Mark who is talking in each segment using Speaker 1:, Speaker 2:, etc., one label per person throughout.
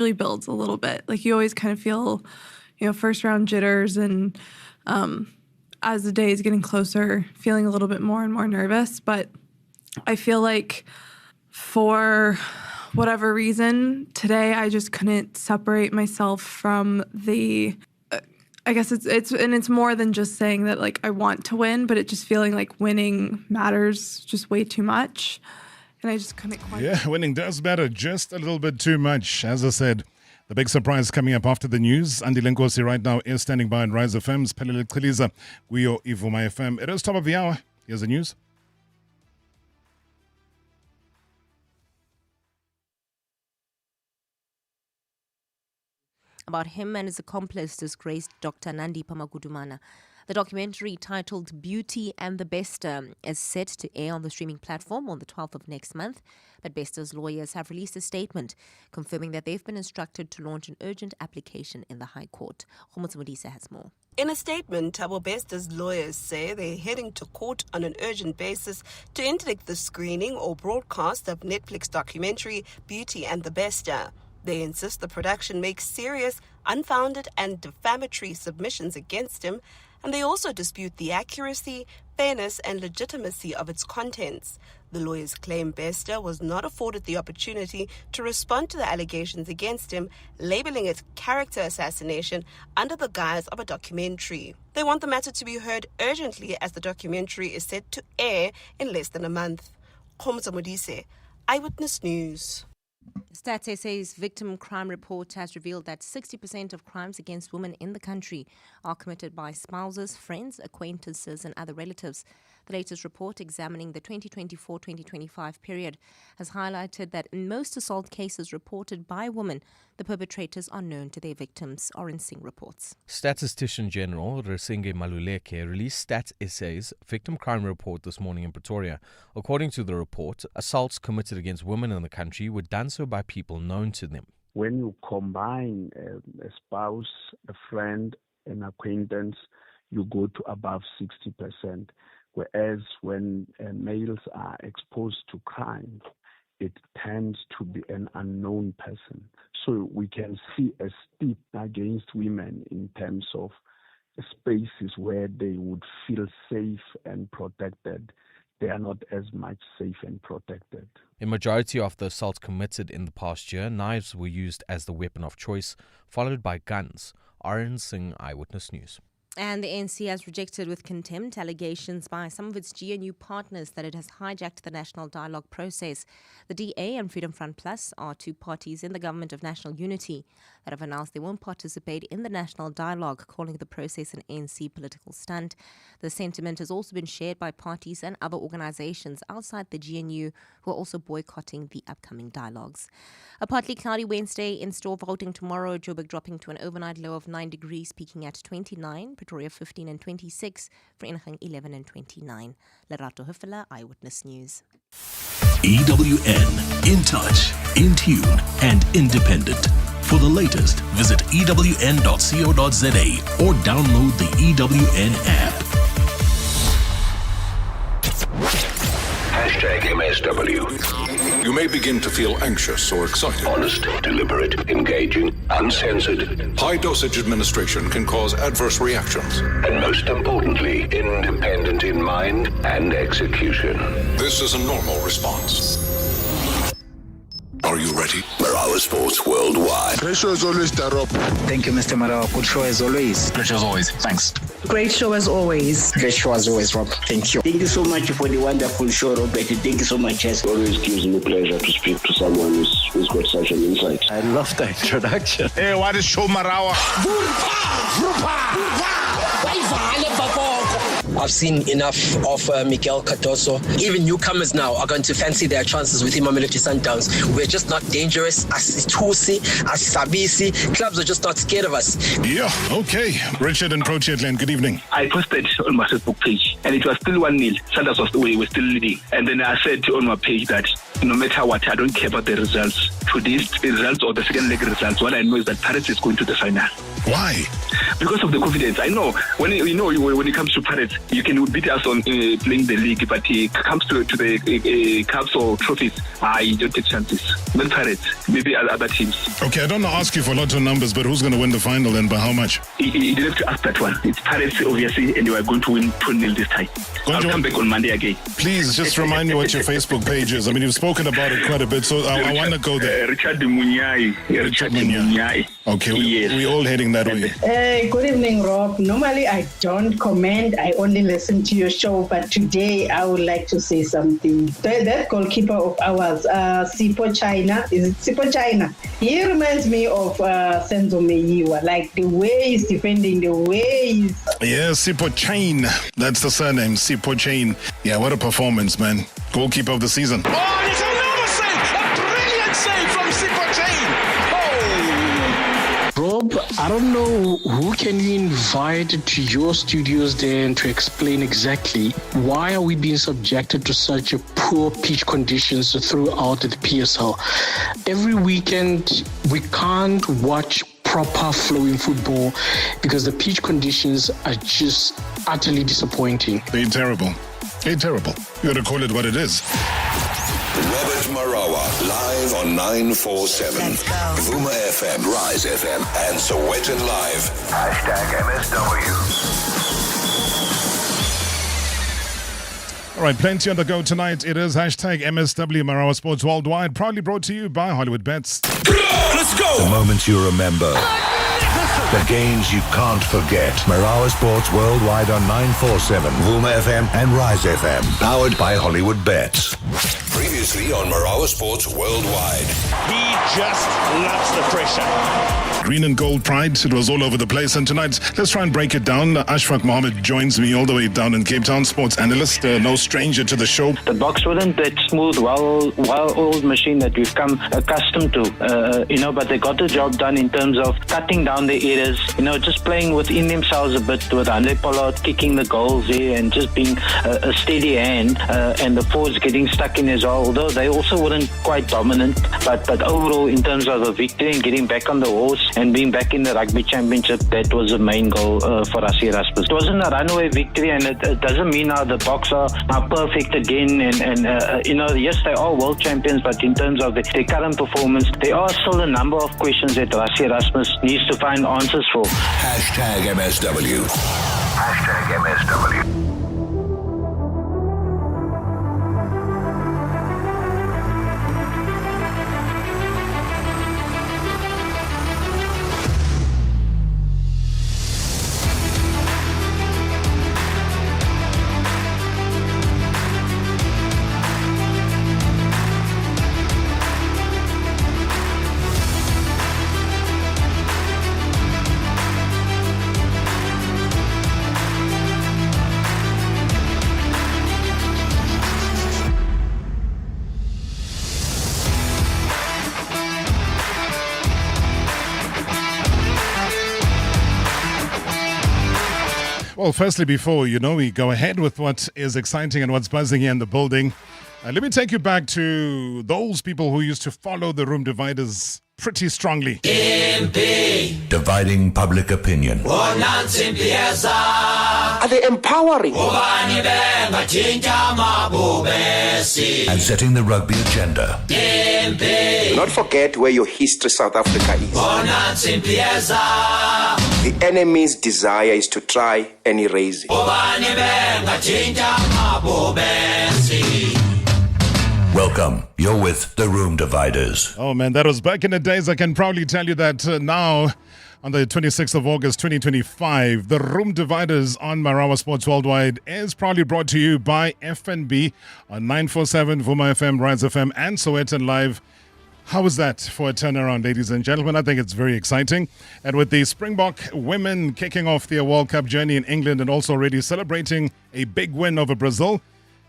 Speaker 1: really builds a little bit. Like you always kind of feel, first round jitters, and as the day is getting closer, feeling a little bit more and more nervous. But I feel like for whatever reason, today I just couldn't separate myself from the, I guess it's more than just saying that like I want to win, but it just feeling like winning matters just way too much. And I just couldn't quite.
Speaker 2: Yeah, winning does matter just a little bit too much. As I said, the big surprise coming up after the news. Andy Lenkosi right now is standing by on Rise FM's Pelele Qiliza, Guyo Ivuma FM. It is top of the hour. Here's the news.
Speaker 3: About him and his accomplice disgraced Dr. Nandi Pamagudumana. The documentary titled Beauty and the Bester is set to air on the streaming platform on the 12th of next month, but Bester's lawyers have released a statement confirming that they've been instructed to launch an urgent application in the High Court. Modise has more.
Speaker 4: In a statement, Thabo Bester's lawyers say they're heading to court on an urgent basis to interdict the screening or broadcast of Netflix documentary Beauty and the Bester. They insist the production makes serious, unfounded and defamatory submissions against him, and they also dispute the accuracy, fairness and legitimacy of its contents. The lawyers claim Bester was not afforded the opportunity to respond to the allegations against him, labeling it character assassination under the guise of a documentary. They want the matter to be heard urgently as the documentary is set to air in less than a month. Modise, Eyewitness News.
Speaker 3: Stats SA's victim crime report has revealed that 60% of crimes against women in the country are committed by spouses, friends, acquaintances and other relatives. The latest report examining the 2024-2025 period has highlighted that in most assault cases reported by women, the perpetrators are known to their victims. Oren Singh reports.
Speaker 5: Statistician General Resenge Maluleke released Stats SA's victim crime report this morning in Pretoria. According to the report, assaults committed against women in the country were done so by people known to them.
Speaker 6: When you combine a spouse, a friend, an acquaintance, you go to above 60%. Whereas when males are exposed to crime, it tends to be an unknown person. So we can see a steep against women in terms of spaces where they would feel safe and protected. They are not as much safe and protected.
Speaker 5: In majority of the assaults committed in the past year, knives were used as the weapon of choice, followed by guns. Oren Singh, Eyewitness News.
Speaker 3: And the ANC has rejected with contempt allegations by some of its GNU partners that it has hijacked the national dialogue process. The DA and Freedom Front Plus are two parties in the government of national unity that have announced they won't participate in the national dialogue, calling the process an ANC political stunt. The sentiment has also been shared by parties and other organizations outside the GNU who are also boycotting the upcoming dialogues. A partly cloudy Wednesday in store for voting tomorrow, Joburg dropping to an overnight low of 9 degrees, peaking at 29. Pretoria 15 and 26, Vereeniging 11 and 29. Lerato Huffela, Eyewitness News.
Speaker 7: EWN, in touch, in tune and independent. For the latest, visit ewn.co.za or download the EWN app.
Speaker 8: #MSW.
Speaker 9: You may begin to feel anxious or excited.
Speaker 8: Honest, deliberate, engaging, uncensored.
Speaker 9: High dosage administration can cause adverse reactions.
Speaker 8: And most importantly, independent in mind and execution.
Speaker 9: This is a normal response. Are you ready?
Speaker 8: Marawa Sports Worldwide.
Speaker 10: Great show as always, Darop.
Speaker 11: Thank you, Mr. Marawa. Good show as always.
Speaker 12: Great show as always. Thanks.
Speaker 13: Great show as always.
Speaker 11: Great show as always, Rob. Thank you.
Speaker 14: Thank you so much for the wonderful show, Robert. Thank you so much.
Speaker 15: It always gives me pleasure to speak to someone who's got such an insight.
Speaker 11: I love the introduction.
Speaker 10: Hey, what is show, Marawa?
Speaker 16: I've seen enough of Miguel Cardoso. Even newcomers now are going to fancy their chances with Mamelodi Sundowns. We're just not dangerous. As Tusi, as Sabisi, clubs are just not scared of us.
Speaker 2: Yeah, okay. Richard and Prochiatland, good evening.
Speaker 17: I posted on my Facebook page, and it was still 1-0. Sundowns was away, we're still leading. And then I said on my page that no matter what, I don't care about the results. Today's results or the second leg results, what I know is that Paris is going to the final.
Speaker 2: Why?
Speaker 17: Because of the confidence. I know when it comes to Pirates, you can beat us on playing the league, but it comes to the cups or trophies, you don't take chances. Not Pirates, maybe other teams.
Speaker 2: Okay, I don't want to ask you for lots of numbers, but who's going to win the final and by how much?
Speaker 17: You didn't have to ask that one. It's Pirates, obviously, and you are going to win 2-0 this time. I'll come back on Monday again.
Speaker 2: Please, just remind me what your Facebook page is. I mean, you've spoken about it quite a bit, so I want to go there.
Speaker 17: Richard Munyai.
Speaker 2: Okay, we're all heading that way.
Speaker 13: Good evening, Rob. Normally, I don't comment. I only listen to your show, but today I would like to say something. That goalkeeper of ours, Sipo China, is it Sipo China? He reminds me of Senzo Meyiwa, like the way he's defending, the way he's...
Speaker 2: Yeah, Sipo Chain. That's the surname, Sipo Chain. Yeah, what a performance, man. Goalkeeper of the season.
Speaker 10: Oh, it's another save! A brilliant save from Sipo Chain!
Speaker 12: Rob, I don't know who can you invite to your studios there and to explain exactly why are we being subjected to such a poor pitch conditions throughout the PSL. Every weekend we can't watch proper flowing football because the pitch conditions are just utterly disappointing.
Speaker 2: They're terrible. They're terrible. You gotta call it what it is.
Speaker 9: Robert Marawa, live on 947. Vuma FM, Rise FM, and Sowetan Live. #MSW.
Speaker 2: All right, plenty on the go tonight. It is #MSW Marawa Sports Worldwide, proudly brought to you by Hollywood Bets.
Speaker 9: Let's go! The moments you remember. The games you can't forget. Marawa Sports Worldwide on 947, Vuma FM and Rise FM. Powered by Hollywood Bets. Previously on Marawa Sports Worldwide.
Speaker 10: He just loves the pressure.
Speaker 2: Green and gold pride, it was all over the place. And tonight, let's try and break it down. Ashraf Mohammed joins me all the way down in Cape Town, sports analyst, no stranger to the show.
Speaker 18: The box wasn't that smooth, well-oiled machine that we've come accustomed to, but they got the job done in terms of cutting down the errors, just playing within themselves a bit with Andre Pollard kicking the goals there and just being a steady hand, and the forwards getting stuck in as well, although they also weren't quite dominant. But overall, in terms of a victory and getting back on the horse and being back in the Rugby Championship, that was the main goal for us here. It wasn't a runaway victory, and it doesn't mean now the Boks are perfect again. And yes, they are world champions, but in terms of their current performance, there are still a number of questions that Rassie Erasmus needs to find answers for.
Speaker 9: #MSW. #MSW.
Speaker 2: Well, firstly, before we go ahead with what is exciting and what's buzzing here in the building, let me take you back to those people who used to follow the room dividers pretty strongly.
Speaker 9: Dividing public opinion.
Speaker 19: Are they empowering?
Speaker 9: And setting the rugby agenda.
Speaker 19: Do not forget where your history South Africa is. The enemy's desire is to try and erase it.
Speaker 9: Welcome. You're with the Room Dividers.
Speaker 2: Oh man, that was back in the days. I can proudly tell you that now, on the 26th of August 2025, the Room Dividers on Marawa Sports Worldwide is proudly brought to you by FNB on 947 Vuma FM, Rise FM, and Sowetan Live. How was that for a turnaround, ladies and gentlemen? I think it's very exciting. And with the Springbok women kicking off their World Cup journey in England and also already celebrating a big win over Brazil,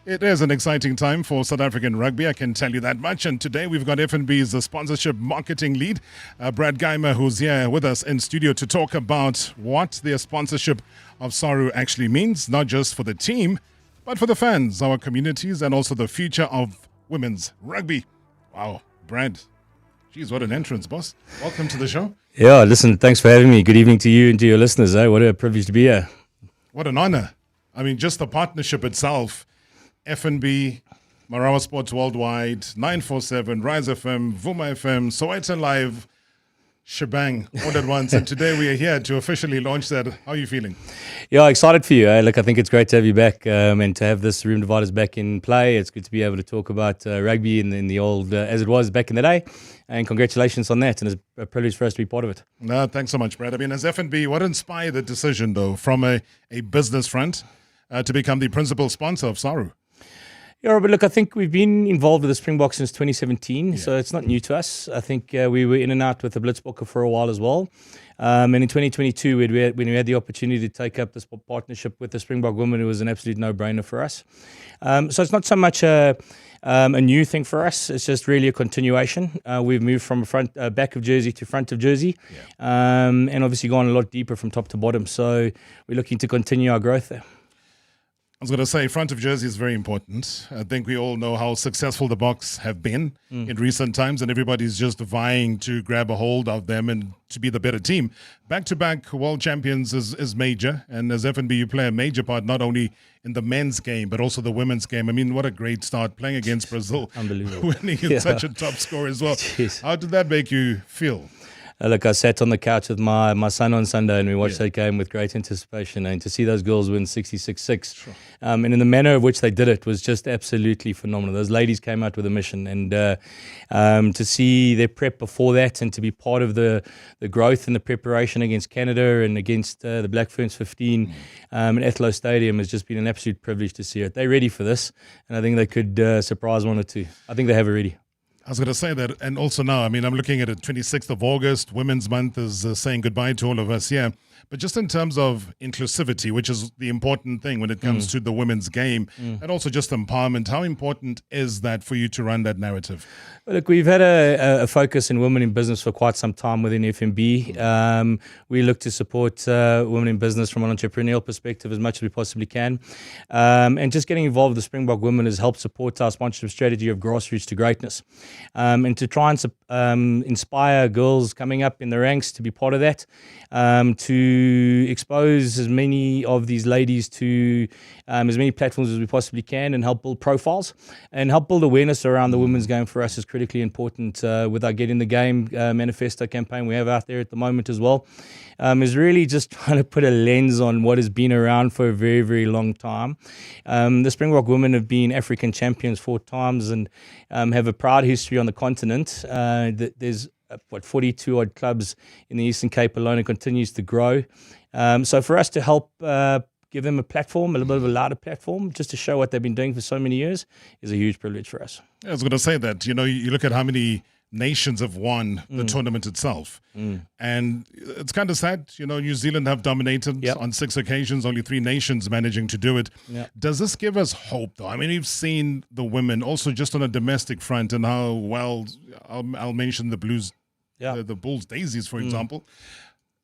Speaker 2: it is an exciting time for South African rugby, I can tell you that much. And today we've got FNB's sponsorship marketing lead, Brad Geimer, who's here with us in studio to talk about what their sponsorship of Saru actually means, not just for the team, but for the fans, our communities, and also the future of women's rugby. Wow, Brad, Geez, what an entrance, boss. Welcome to the show.
Speaker 20: Yeah, listen, thanks for having me. Good evening to you and to your listeners. What a privilege to be here.
Speaker 2: What an honor. I mean, just the partnership itself, F&B, Marawa Sports Worldwide, 947, Rise FM, Vuma FM, Sowetan Live, shebang, all at once. And today we are here to officially launch that. How are you feeling?
Speaker 20: Yeah, excited for you. Look, I think it's great to have you back and to have this Room Dividers back in play. It's good to be able to talk about rugby in the old, as it was back in the day. And congratulations on that. And it's a privilege for us to be part of it.
Speaker 2: No, thanks so much, Brad. I mean, as F&B, what inspired the decision, though, from a business front to become the principal sponsor of SARU?
Speaker 20: Yeah, but look, I think we've been involved with the Springbok since 2017, so it's not new to us. I think we were in and out with the Blitzbokke for a while as well. And in 2022, when we had the opportunity to take up this partnership with the Springbok women, it was an absolute no-brainer for us. So it's not so much a new thing for us. It's just really a continuation. We've moved from back of jersey to front of jersey, and obviously gone a lot deeper from top to bottom. So we're looking to continue our growth there.
Speaker 2: I was going to say, front of jersey is very important. I think we all know how successful the Boks have been in recent times, and everybody's just vying to grab a hold of them and to be the better team. Back-to-back world champions is major, and as F&B, you play a major part not only in the men's game, but also the women's game. I mean, what a great start playing against Brazil.
Speaker 20: Unbelievable.
Speaker 2: Winning in such a top score as well.
Speaker 20: Jeez.
Speaker 2: How did that make you feel?
Speaker 20: Look, I sat on the couch with my son on Sunday and we watched that game with great anticipation, and to see those girls win 66-6 and in the manner of which they did it was just absolutely phenomenal. Those ladies came out with a mission, and to see their prep before that and to be part of the growth and the preparation against Canada and against the Black Ferns 15 at Athlo Stadium has just been an absolute privilege to see it. They're ready for this, and I think they could surprise one or two. I think they have it ready.
Speaker 2: I was going to say that, and also now, I mean, I'm looking at it, 26th of August, Women's Month is saying goodbye to all of us here. But just in terms of inclusivity, which is the important thing when it comes to the women's game, and also just empowerment, how important is that for you to run that narrative?
Speaker 20: Well, look, we've had a focus in women in business for quite some time within FNB. We look to support women in business from an entrepreneurial perspective as much as we possibly can. And just getting involved with the Springbok women has helped support our sponsorship strategy of grassroots to greatness. And to try and inspire girls coming up in the ranks to be part of that, to expose as many of these ladies to as many platforms as we possibly can, and help build profiles and help build awareness around the women's game for us is critically important. With our Get in the Game manifesto campaign we have out there at the moment as well, is really just trying to put a lens on what has been around for a very, very long time. The Springbok women have been African champions 4 times and have a proud history on the continent. There's 42 odd clubs in the Eastern Cape alone, and continues to grow. So for us to help give them a platform, a little bit of a louder platform, just to show what they've been doing for so many years, is a huge privilege for us.
Speaker 2: I was going to say that, you know, you look at how many nations have won the tournament itself. And it's kind of sad, you know, New Zealand have dominated on 6 occasions, only 3 nations managing to do it. Does this give us hope, though? I mean, we've seen the women also just on a domestic front, and how well, I'll mention the Blues, the Bulls Daisies, for example.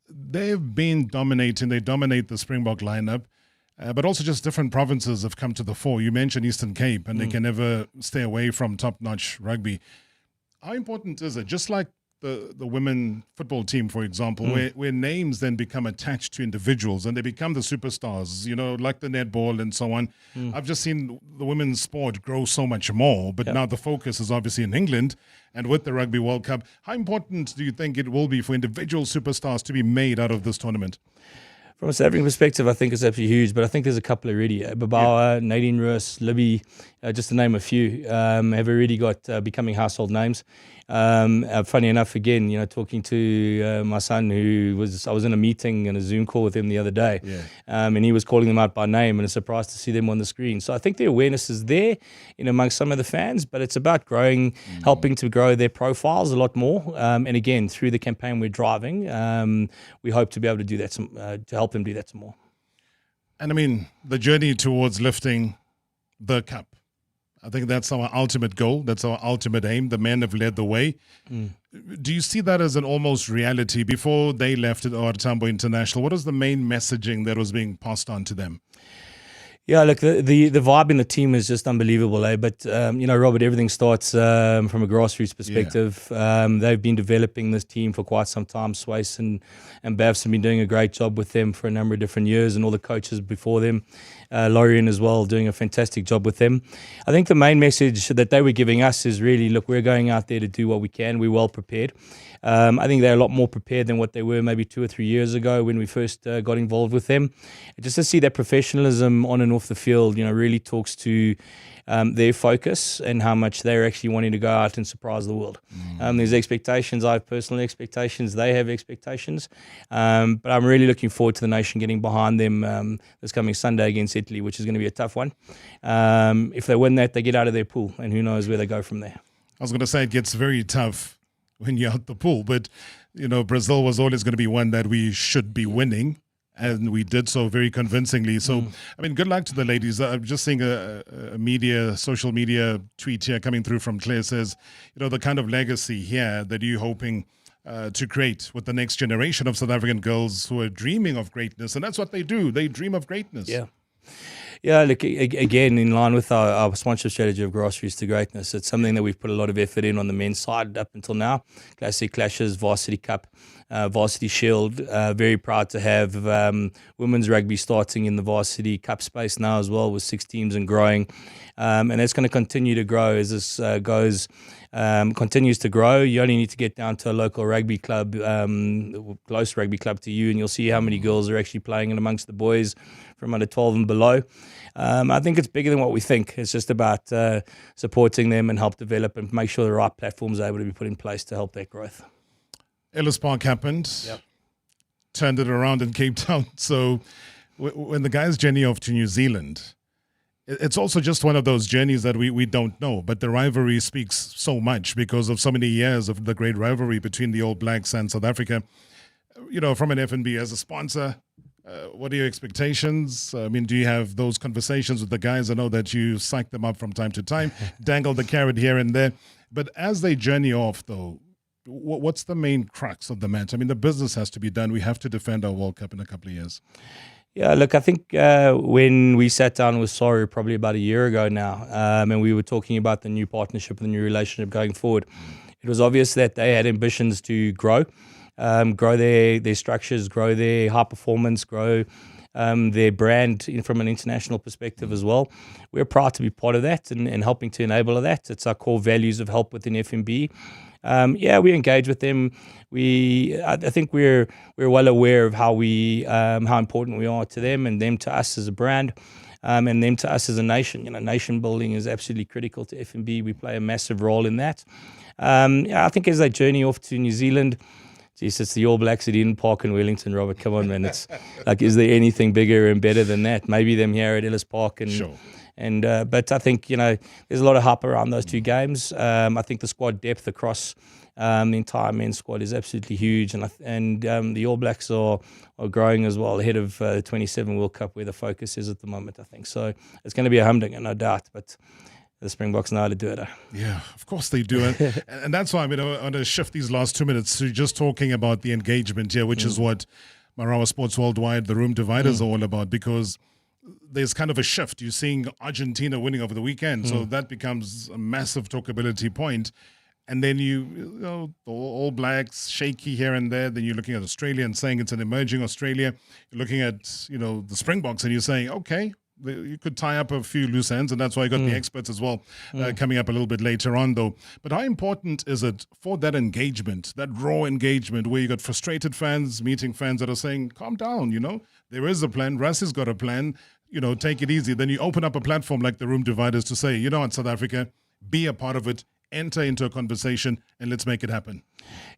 Speaker 2: They've been dominating. They dominate the Springbok lineup. But also just different provinces have come to the fore. You mentioned Eastern Cape, and they can never stay away from top-notch rugby. How important is it? Just like the women football team, for example, where names then become attached to individuals and they become the superstars, you know, like the netball and so on. I've just seen the women's sport grow so much more, but now the focus is obviously in England and with the Rugby World Cup. How important do you think it will be for individual superstars to be made out of this tournament?
Speaker 20: From a South African perspective, I think it's absolutely huge, but I think there's a couple already. Babawa, Nadine Roos, Libby, just to name a few, have already got becoming household names. Funny enough, again, you know, talking to my son, I was in a meeting and a Zoom call with him the other day, and he was calling them out by name, and it's a surprise to see them on the screen. So I think the awareness is there in amongst some of the fans, but it's about growing, helping to grow their profiles a lot more. And again, through the campaign we're driving, we hope to be able to do that to help them do that some more.
Speaker 2: And I mean, the journey towards lifting the cup, I think that's our ultimate goal. That's our ultimate aim. The men have led the way. Do you see that as an almost reality? Before they left at OR Tambo International, what was the main messaging that was being passed on to them?
Speaker 20: Yeah, look, the vibe in the team is just unbelievable, eh? But, Robert, everything starts from a grassroots perspective. Yeah. They've been developing this team for quite some time. Swace and Bavs have been doing a great job with them for a number of different years, and all the coaches before them, Lorien as well, doing a fantastic job with them. I think the main message that they were giving us is really, look, we're going out there to do what we can. We're well prepared. I think they're a lot more prepared than what they were maybe 2 or 3 years ago when we first got involved with them. Just to see that professionalism on and off the field, really talks to their focus and how much they're actually wanting to go out and surprise the world. There's expectations. I have personal expectations. They have expectations. But I'm really looking forward to the nation getting behind them this coming Sunday against Italy, which is going to be a tough one. If they win that, they get out of their pool, and who knows where they go from there.
Speaker 2: I was going to say it gets very tough when you're out the pool, but Brazil was always going to be one that we should be winning, and we did so very convincingly. So, good luck to the ladies. I'm just seeing a social media tweet here coming through from Claire. Says, the kind of legacy here that you're hoping to create with the next generation of South African girls who are dreaming of greatness, and that's what they do. They dream of greatness.
Speaker 20: Yeah. Yeah, look, again, in line with our sponsorship strategy of grassroots to greatness, it's something that we've put a lot of effort in on the men's side up until now. Classic Clashes, Varsity Cup, Varsity Shield. Very proud to have women's rugby starting in the Varsity Cup space now as well, with 6 teams and growing. And it's going to continue to grow as this continues to grow. You only need to get down to a local rugby club, close rugby club to you, and you'll see how many girls are actually playing in amongst the boys from under 12 and below. I think it's bigger than what we think. It's just about supporting them and help develop and make sure the right platforms are able to be put in place to help that growth.
Speaker 2: Ellis Park happened, turned it around in Cape Town. So when the guys journey off to New Zealand, it's also just one of those journeys that we don't know. But the rivalry speaks so much because of so many years of the great rivalry between the All Blacks and South Africa. From an F&B as a sponsor, what are your expectations? Do you have those conversations with the guys? I know that you psych them up from time to time, dangle the carrot here and there. But as they journey off, though, what's the main crux of the match? The business has to be done. We have to defend our World Cup in a couple of years.
Speaker 20: Yeah, look, I think when we sat down with Sorry probably about a year ago now, and we were talking about the new partnership and the new relationship going forward, it was obvious that they had ambitions to grow their structures, grow their high performance, grow their brand from an international perspective as well. We're proud to be part of that and helping to enable that. It's our core values of help within FNB. We engage with them. I think we're well aware of how important we are to them and them to us as a brand, and them to us as a nation. Nation building is absolutely critical to FNB. We play a massive role in that. I think as they journey off to New Zealand, it's the All Blacks at Eden Park in Wellington, Robert. Come on, man. It's like, is there anything bigger and better than that? Maybe them here at Ellis Park.
Speaker 2: Sure.
Speaker 20: But I think, there's a lot of hype around those two games. I think the squad depth across the entire men's squad is absolutely huge. And the All Blacks are growing as well, ahead of the 27 World Cup, where the focus is at the moment, I think. So it's going to be a humdinger, no doubt. But the Springboks know how to do it.
Speaker 2: Yeah, of course they do. And that's why I want to shift these last 2 minutes to just talking about the engagement here, which is what Marawa Sports Worldwide, the Room Dividers, are all about, because there's kind of a shift. You're seeing Argentina winning over the weekend, so that becomes a massive talkability point. And then the All Blacks shaky here and there. Then you're looking at Australia and saying it's an emerging Australia. You're looking at the Springboks and you're saying, okay, you could tie up a few loose ends, and that's why I got the experts as well coming up a little bit later on, though. But how important is it for that engagement, that raw engagement, where you got frustrated fans meeting fans that are saying, calm down, there is a plan. Russ has got a plan, take it easy. Then you open up a platform like the Room Dividers to say, in South Africa, be a part of it, enter into a conversation, and let's make it happen.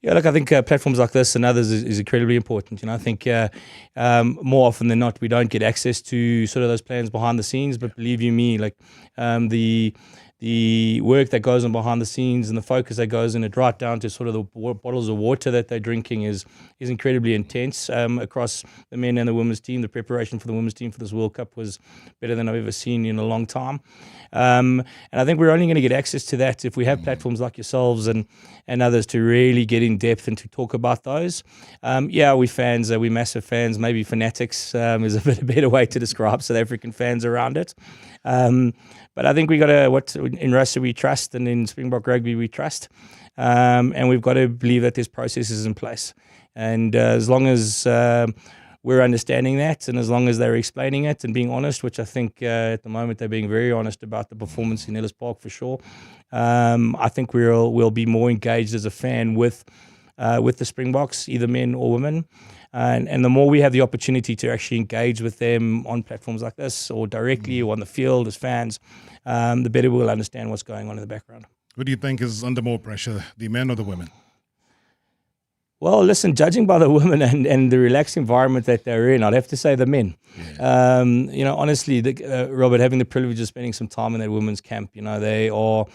Speaker 20: Yeah, look, I think platforms like this and others is incredibly important. I think more often than not, we don't get access to sort of those plans behind the scenes. But believe you me, like the the work that goes on behind the scenes and the focus that goes in it, right down to sort of the bottles of water that they're drinking is incredibly intense across the men and the women's team. The preparation for the women's team for this World Cup was better than I've ever seen in a long time. And I think we're only going to get access to that if we have platforms like yourselves and others to really get in depth and to talk about those. We're fans, we're massive fans, maybe fanatics is a better way to describe South African fans around it. But I think we got to, in Russia we trust, and in Springbok Rugby we trust. And we've got to believe that there's processes in place. And as long as we're understanding that, and as long as they're explaining it and being honest, which I think at the moment they're being very honest about the performance in Ellis Park for sure, I think we'll be more engaged as a fan with the Springboks, either men or women. And the more we have the opportunity to actually engage with them on platforms like this or directly or on the field as fans, the better we'll understand what's going on in the background.
Speaker 2: Who do you think is under more pressure, the men or the women?
Speaker 20: Well, listen, judging by the women and the relaxed environment that they're in, I'd have to say the men. Yeah. Honestly, Robert, having the privilege of spending some time in that women's camp, they were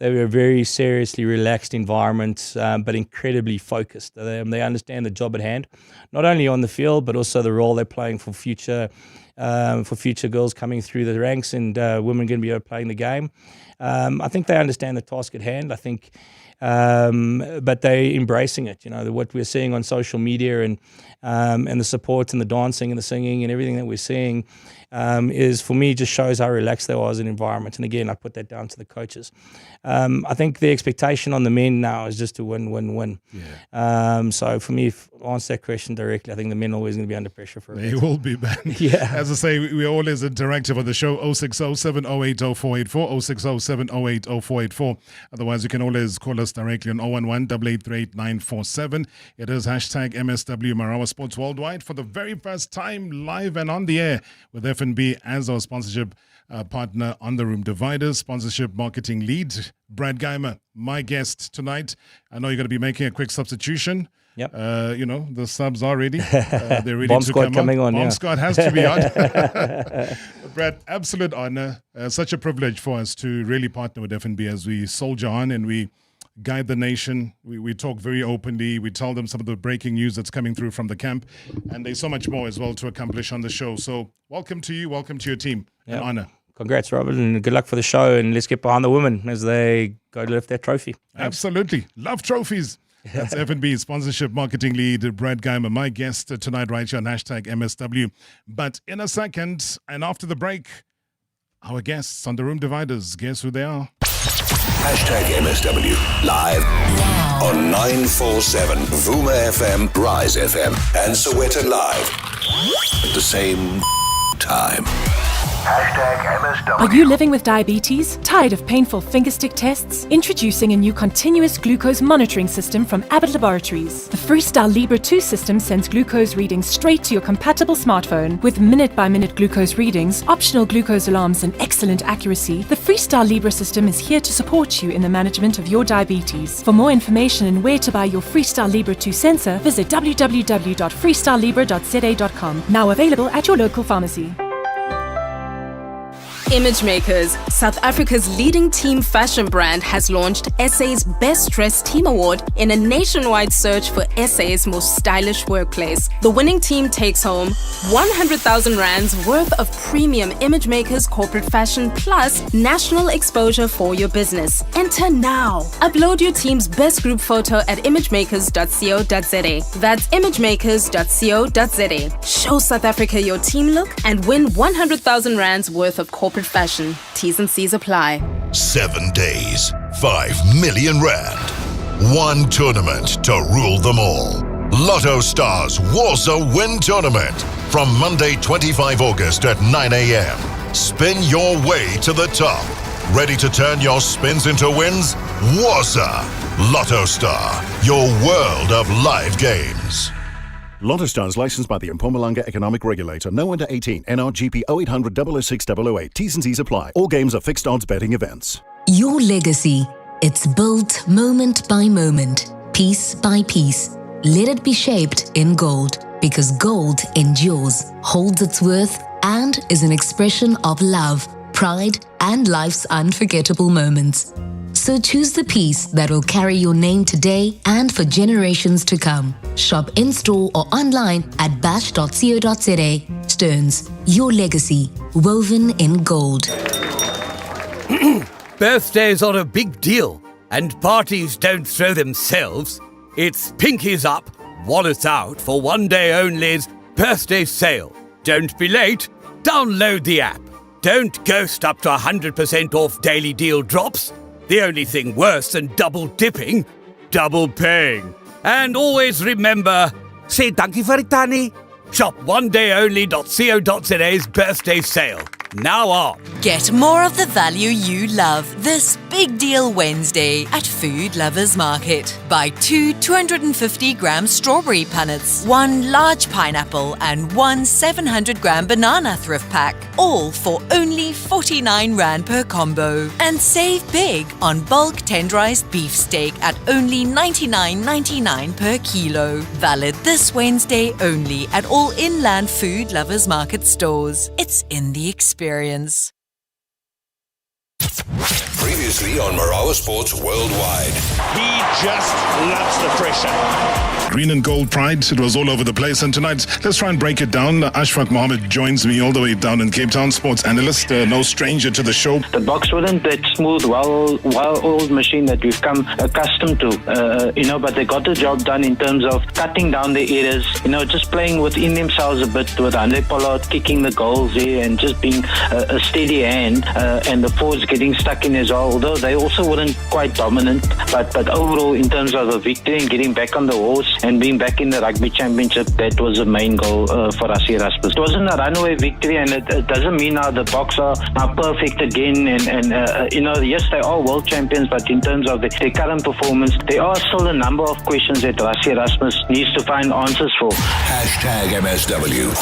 Speaker 20: a very seriously relaxed environment, but incredibly focused. They understand the job at hand, not only on the field, but also the role they're playing for future girls coming through the ranks and women going to be playing the game. I think they understand the task at hand. I think, but they're embracing it. What we're seeing on social media and the support and the dancing and the singing and everything that we're seeing is, for me, just shows how relaxed they are as an environment. And again, I put that down to the coaches. I think the expectation on the men now is just to win. Yeah. So for me, if I answer that question directly, I think the men are always going to be under pressure for it.
Speaker 2: They will be, man.
Speaker 20: Yeah.
Speaker 2: As I say, we're always interactive on the show. 060-708-0484, 060-708-0484. Otherwise, you can always call us directly on 011-888-947. It is hashtag MSW Marawa Sports Worldwide for the very first time live and on the air with F&B as our sponsorship partner on the Room Dividers, sponsorship marketing lead, Brad Geimer, my guest tonight. I know you're going to be making a quick substitution.
Speaker 20: Yep.
Speaker 2: The subs are ready. They're ready
Speaker 20: Bomb
Speaker 2: to
Speaker 20: squad
Speaker 2: come
Speaker 20: coming on.
Speaker 2: Bomb squad has to be on. Brad, absolute honor. Such a privilege for us to really partner with F&B as we soldier on and we guide the nation. We talk very openly. We tell them some of the breaking news that's coming through from the camp. And there's so much more as well to accomplish on the show. So welcome to you. Welcome to your team. Yep. An honor.
Speaker 20: Congrats, Robert, and good luck for the show. And let's get behind the women as they go to lift their trophy. Thanks.
Speaker 2: Absolutely. Love trophies. That's F&B sponsorship marketing lead, Brad Geimer, my guest tonight right here on hashtag MSW. But in a second, and after the break, our guests on the Room Dividers, guess who they are?
Speaker 9: Hashtag MSW, live on 947, Vuma FM, Rise FM, and Sowetan Live at the same time. Hashtag MSW.
Speaker 21: Are you living with diabetes? Tired of painful fingerstick tests? Introducing a new continuous glucose monitoring system from Abbott Laboratories. The Freestyle Libre 2 system sends glucose readings straight to your compatible smartphone. With minute-by-minute glucose readings, optional glucose alarms, and excellent accuracy, the Freestyle Libre system is here to support you in the management of your diabetes. For more information and where to buy your Freestyle Libre 2 sensor, visit www.freestylelibre.za.com. Now available at your local pharmacy.
Speaker 22: Image Makers, South Africa's leading team fashion brand, has launched SA's Best Dressed Team Award in a nationwide search for SA's most stylish workplace. The winning team takes home 100,000 rands worth of premium Image Makers corporate fashion plus national exposure for your business. Enter now. Upload your team's best group photo at imagemakers.co.za. That's imagemakers.co.za. Show South Africa your team look and win 100,000 rands worth of corporate fashion. T's and C's apply.
Speaker 23: 7 days, 5 million rand. One tournament to rule them all. Lotto Stars Warsaw Win Tournament from Monday 25 August at 9 a.m. Spin your way to the top. Ready to turn your spins into wins? Warsaw. Lotto Star, your world of live games.
Speaker 24: Lotto Stars licensed by the Mpumalanga Economic Regulator. No under 18. NRGP 0800 006 008. T's and C's apply. All games are fixed odds betting events.
Speaker 25: Your legacy. It's built moment by moment, piece by piece. Let it be shaped in gold, because gold endures, holds its worth, and is an expression of love, pride, and life's unforgettable moments. So choose the piece that will carry your name today and for generations to come. Shop in-store or online at bash.co.za. Stearns, your legacy, woven in gold.
Speaker 1: Birthdays are a big deal, and parties don't throw themselves. It's pinkies up, wallets out for one day only's birthday sale. Don't be late. Download the app. Don't ghost up to 100% off daily deal drops. The only thing worse than double dipping, double paying. And always remember, say dankie vir die tannie. Shop onedayonly.co.za's birthday sale. Now on.
Speaker 3: Get more of the value you love this Big Deal Wednesday at Food Lovers Market. Buy 2 250-gram strawberry punnets, 1 large pineapple and 1 700-gram banana thrift pack, all for only 49 Rand per combo. And save big on bulk tenderized beef steak at only 99.99 per kilo. Valid this Wednesday only at all inland Food Lovers Market stores. It's in the experience.
Speaker 23: Previously on Marawa Sports Worldwide.
Speaker 10: He just loves the pressure.
Speaker 2: Green and gold pride, it was all over the place. And tonight, let's try and break it down. Ashraf Mohammed joins me all the way down in Cape Town, sports analyst, no stranger to the show.
Speaker 18: The box wasn't that smooth, well-oiled machine that we've come accustomed to, but they got the job done in terms of cutting down the errors, just playing within themselves a bit with Andre Pollard kicking the goals there and just being a steady hand, and the forwards getting stuck in as well, although they also weren't quite dominant. But overall, in terms of a victory and getting back on the horse and being back in the Rugby Championship, that was the main goal for us here. It wasn't a runaway victory, and it doesn't mean now the Boks are perfect again. And yes, they are world champions, but in terms of their current performance, there are still a number of questions that Rassie Erasmus needs to find answers for.
Speaker 23: #MSW.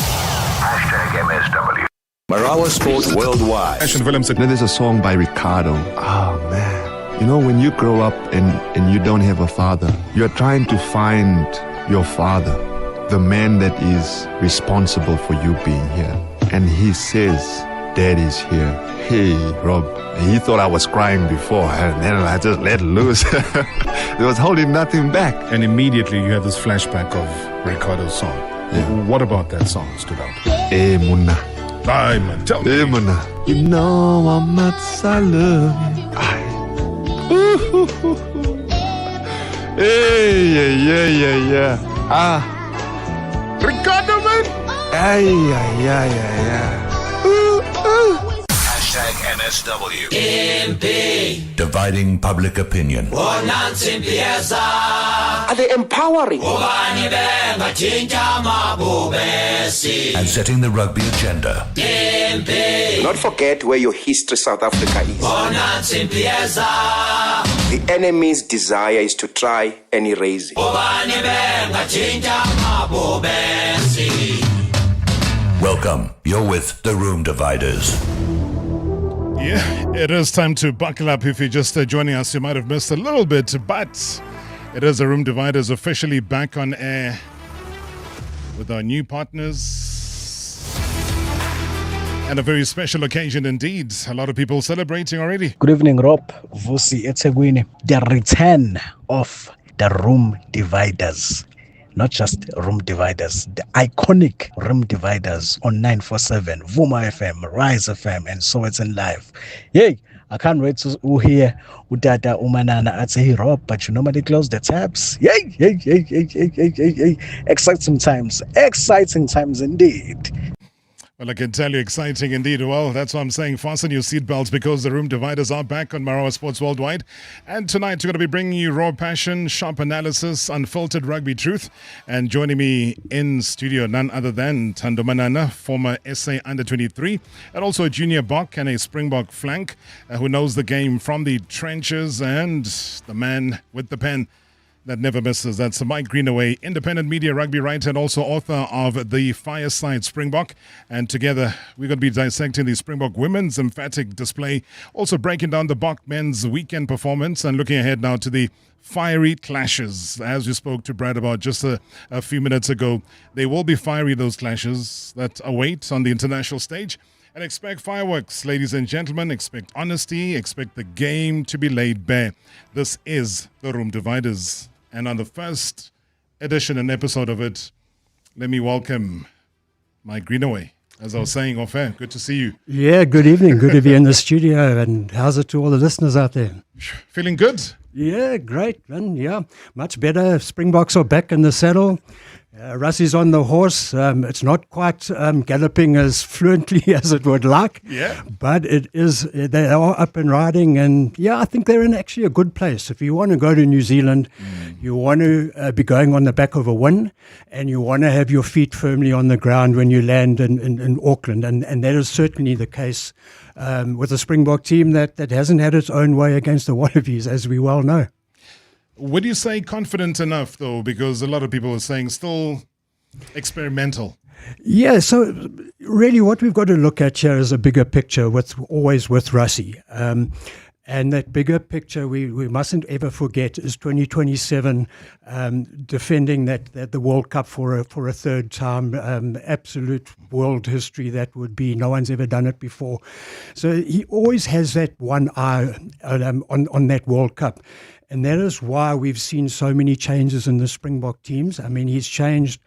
Speaker 23: #MSW. Marawa Sports Worldwide.
Speaker 4: There's a song by Ricardo. Oh, man. When you grow up and you don't have a father, you're trying to find your father, the man that is responsible for you being here. And he says, Daddy's here. Hey, Rob. He thought I was crying before, and then I just let loose. There was holding nothing back.
Speaker 2: And immediately you had this flashback of Ricardo's song. Yeah. What about that song stood out?
Speaker 4: Hey, Munna.
Speaker 2: Diamond, tell me.
Speaker 4: Hey, Munna. You know how much I love you. Hey, yeah.
Speaker 2: Ricardo, man.
Speaker 23: #MSW. Dividing public opinion.
Speaker 19: Are they empowering?
Speaker 23: And setting the rugby agenda.
Speaker 19: Do not forget where your history South Africa is. The enemy's desire is to try and erase it.
Speaker 23: Welcome. You're with the Room Dividers.
Speaker 2: Yeah, it is time to buckle up. If you're just joining us, you might have missed a little bit, but it is the Room Dividers officially back on air with our new partners. And a very special occasion indeed. A lot of people celebrating already.
Speaker 5: Good evening, Rob, Vusi, eThekwini. The return of the Room Dividers. Not just Room Dividers, the iconic Room Dividers on 947, Vuma FM, Rise FM, and So It's in Live. Yay! I can't wait to hear Udada Umanana at say Rob, but you normally close the tabs. Yay! Exciting times indeed.
Speaker 2: Well, I can tell you, exciting indeed. Well, that's why I'm saying fasten your seatbelts because the Room Dividers are back on Marawa Sports Worldwide. And tonight, we're going to be bringing you raw passion, sharp analysis, unfiltered rugby truth. And joining me in studio, none other than Thando Manana, former SA Under-23, and also a junior Bok and a Springbok flank who knows the game from the trenches, and the man with the pen that never misses. That's Mike Greenaway, independent media rugby writer and also author of The Fireside Springbok. And together, we're going to be dissecting the Springbok women's emphatic display, also breaking down the Bok men's weekend performance and looking ahead now to the fiery clashes. As we spoke to Brad about just a few minutes ago, they will be fiery, those clashes that await on the international stage. And expect fireworks, ladies and gentlemen. Expect honesty. Expect the game to be laid bare. This is the Room Dividers. And on the first edition and episode of it, let me welcome Mike Greenaway. As I was saying off air, good to see you.
Speaker 6: Yeah, good evening. Good to be in the studio. And how's it to all the listeners out there?
Speaker 2: Feeling good?
Speaker 6: Yeah, great, man. Yeah, much better. Springboks are back in the saddle. Russie's on the horse. It's not quite galloping as fluently as it would like.
Speaker 2: Yeah.
Speaker 6: But it is. They are up and riding, and yeah, I think they're in actually a good place. If you want to go to New Zealand, you want to be going on the back of a win, and you want to have your feet firmly on the ground when you land in Auckland, and that is certainly the case with the Springbok team that hasn't had its own way against the Wallabies, as we well know.
Speaker 2: Would you say confident enough, though? Because a lot of people are saying still experimental.
Speaker 6: Yeah, so really what we've got to look at here is a bigger picture always with Rassie. And that bigger picture we mustn't ever forget is 2027, defending that the World Cup for a third time, absolute world history that would be. No one's ever done it before. So he always has that one eye on that World Cup. And that is why we've seen so many changes in the Springbok teams. I mean, he's changed.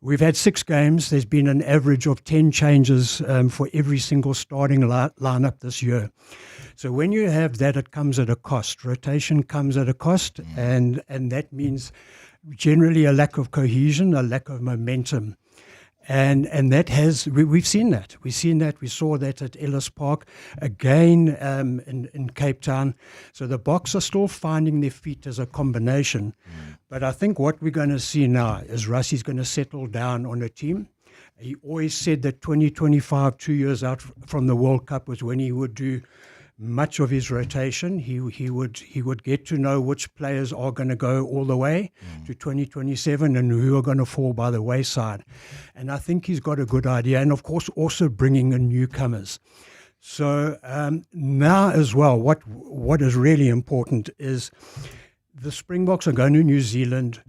Speaker 6: We've had 6 games. There's been an average of 10 changes for every single starting lineup this year. So when you have that, it comes at a cost. Rotation comes at a cost, and that means generally a lack of cohesion, a lack of momentum. And that we've seen that. We've seen that. We saw that at Ellis Park again in Cape Town. So the Boks are still finding their feet as a combination. But I think what we're going to see now is Rassie's going to settle down on a team. He always said that 2025, 2 years out from the World Cup, was when he would do much of his rotation. He would get to know which players are going to go all the way to 2027 and who are going to fall by the wayside. And I think he's got a good idea. And of course, also bringing in newcomers. So now as well, what is really important is the Springboks are going to New Zealand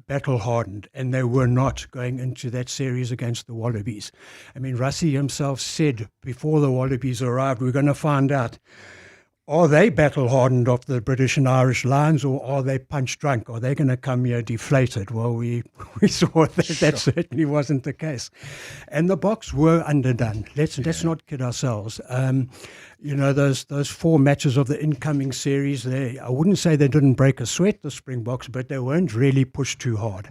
Speaker 6: battle-hardened, and they were not going into that series against the Wallabies. I mean, Rassie himself said before the Wallabies arrived, we're going to find out, are they battle-hardened off the British and Irish lines, or are they punch-drunk? Are they going to come here deflated? Well, we saw that certainly wasn't the case. And the Boks were underdone. Let's not kid ourselves. You know, those 4 matches of the incoming series, I wouldn't say they didn't break a sweat, the Springboks, but they weren't really pushed too hard.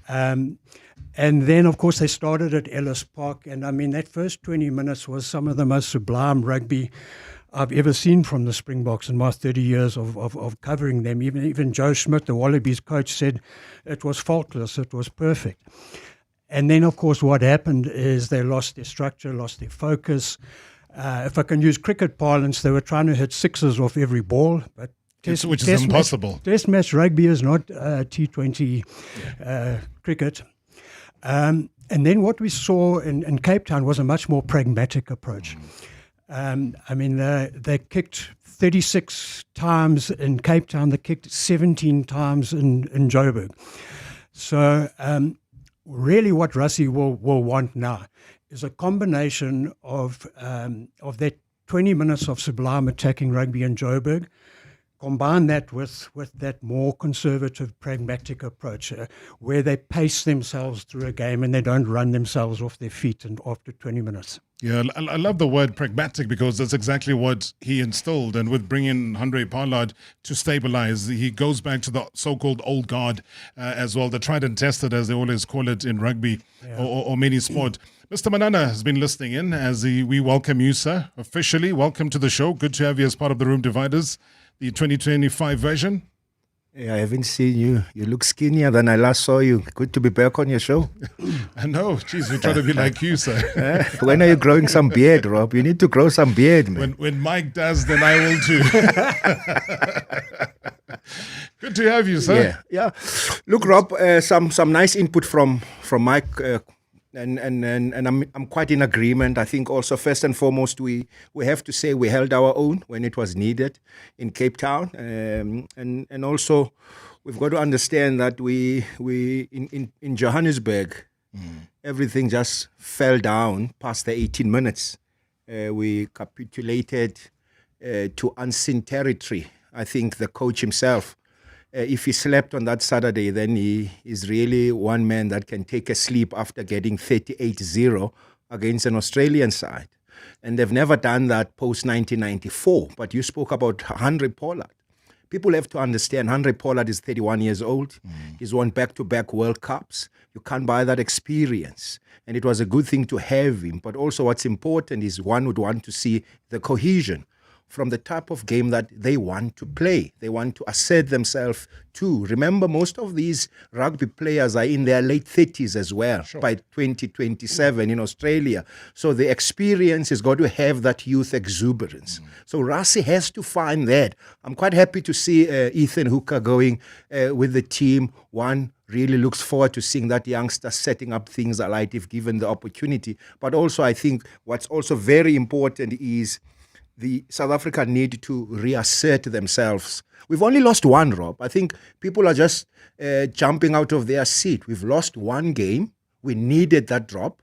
Speaker 6: And then, of course, they started at Ellis Park. And, I mean, that first 20 minutes was some of the most sublime rugby I've ever seen from the Springboks in my 30 years of covering them. Even Joe Schmidt, the Wallabies coach, said it was faultless, it was perfect. And then, of course, what happened is they lost their structure, lost their focus. If I can use cricket parlance, they were trying to hit sixes off every ball, but
Speaker 2: which is impossible.
Speaker 6: Test match rugby is not T20 cricket. And then what we saw in Cape Town was a much more pragmatic approach. I mean, they kicked 36 times in Cape Town. They kicked 17 times in Joburg. So really what Rassie will want now is a combination of that 20 minutes of sublime attacking rugby in Joburg, combine that with that more conservative, pragmatic approach where they pace themselves through a game and they don't run themselves off their feet and after 20 minutes.
Speaker 2: Yeah, I love the word pragmatic because that's exactly what he instilled. And with bringing Handré Pollard to stabilize, he goes back to the so-called old guard as well, the tried and tested, as they always call it in rugby or many sport. Mr. Manana has been listening in as we welcome you, sir, officially. Welcome to the show. Good to have you as part of the Room Dividers, the 2025 version.
Speaker 7: Hey, I haven't seen you. You look skinnier than I last saw you. Good to be back on your show.
Speaker 2: I know. Jeez, we try to be like you, sir.
Speaker 7: When are you growing some beard, Rob? You need to grow some beard, man.
Speaker 2: When Mike does, then I will too. Good to have you, sir.
Speaker 7: Yeah. Look, Rob, some nice input from Mike. And I'm quite in agreement. I think also first and foremost we have to say we held our own when it was needed in Cape Town, and also we've got to understand that we in Johannesburg Everything just fell down past the 18 minutes. We capitulated to unseen territory. I think the coach himself, if he slept on that Saturday, then he is really one man that can take a sleep after getting 38-0 against an Australian side. And they've never done that post-1994. But you spoke about Henry Pollard. People have to understand Henry Pollard is 31 years old. He's won back-to-back World Cups. You can't buy that experience. And it was a good thing to have him. But also what's important is one would want to see the cohesion from the type of game that they want to play. They want to assert themselves too. Remember, most of these rugby players are in their late 30s as well, by 2027 in Australia. So the experience has got to have that youth exuberance. So Rassie has to find that. I'm quite happy to see Ethan Hooker going with the team. One really looks forward to seeing that youngster setting up things alight if given the opportunity. But also I think what's also very important is the South Africa need to reassert themselves. We've only lost one, Rob. I think people are just jumping out of their seat. We've lost one game. We needed that drop.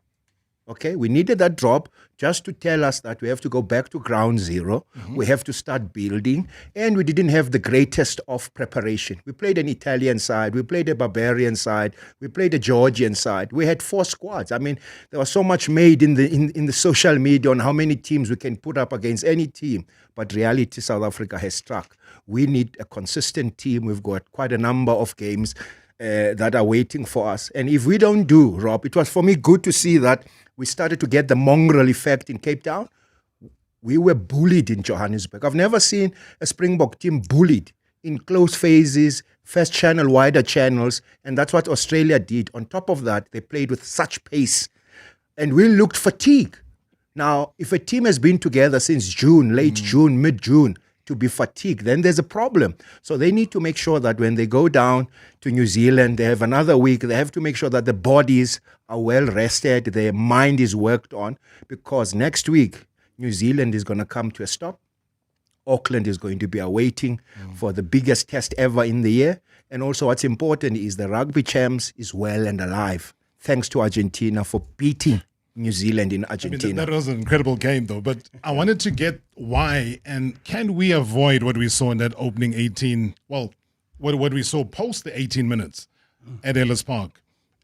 Speaker 7: Okay, we needed that drop just to tell us that we have to go back to ground zero. We have to start building. And we didn't have the greatest of preparation. We played an Italian side. We played a Barbarian side. We played a Georgian side. We had 4 squads. I mean, there was so much made in the social media on how many teams we can put up against any team. But reality, South Africa has struck. We need a consistent team. We've got quite a number of games that are waiting for us. And if we don't do, Rob, it was for me good to see that we started to get the mongrel effect in Cape Town. We were bullied in Johannesburg. I've never seen a Springbok team bullied in close phases, first channel, wider channels, and that's what Australia did. On top of that, they played with such pace, and we looked fatigued. Now, if a team has been together since June, late June, mid-June, to be fatigued, then there's a problem. So they need to make sure that when they go down to New Zealand, they have another week, they have to make sure that the bodies are well rested, their mind is worked on, because next week, New Zealand is going to come to a stop. Auckland is going to be awaiting for the biggest test ever in the year. And also what's important is the Rugby Champs is well and alive. Thanks to Argentina for beating New Zealand in Argentina.
Speaker 2: I mean, that was an incredible game, though. But I wanted to get why, and can we avoid what we saw in that opening 18, well, what we saw post the 18 minutes at Ellis Park?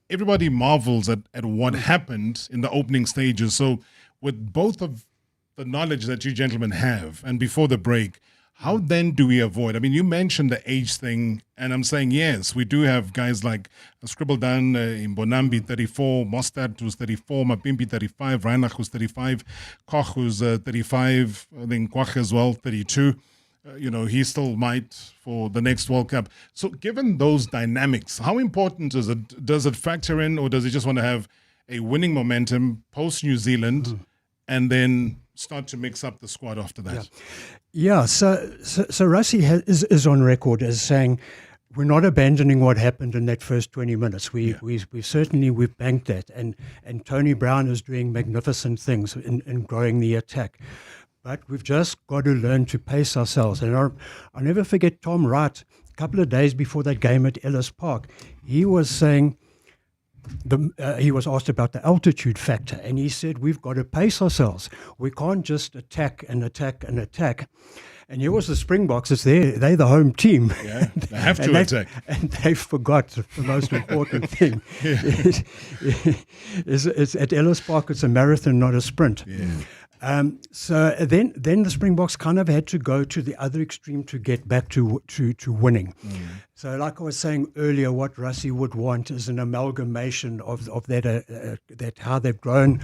Speaker 2: Everybody marvels at what happened in the opening stages. So with both of the knowledge that you gentlemen have, and before the break, how then do we avoid? I mean, you mentioned the age thing, and I'm saying, yes, we do have guys like Scribbledown in Bonambi, 34, Mostert, who's 34, Mapimpi, 35, Reinach, who's 35, Koch, who's 35, I think Kwach as well, 32. He still might for the next World Cup. So given those dynamics, how important is it? Does it factor in, or does he just want to have a winning momentum post-New Zealand and then start to mix up the squad after that?
Speaker 6: Yeah, so Rassie is on record as saying we're not abandoning what happened in that first 20 minutes. We've banked that, and Tony Brown is doing magnificent things in growing the attack. But we've just got to learn to pace ourselves. And I'll never forget Tom Wright, a couple of days before that game at Ellis Park. He was saying, he was asked about the altitude factor, and he said, we've got to pace ourselves. We can't just attack and attack and attack. And here was the Springboks, they're the home team.
Speaker 2: Yeah, they have to attack.
Speaker 6: And they forgot the most important thing. It's at Ellis Park, it's a marathon, not a sprint.
Speaker 2: Yeah.
Speaker 6: So then the Springboks kind of had to go to the other extreme to get back to winning. So like I was saying earlier, what Rassie would want is an amalgamation of that how they've grown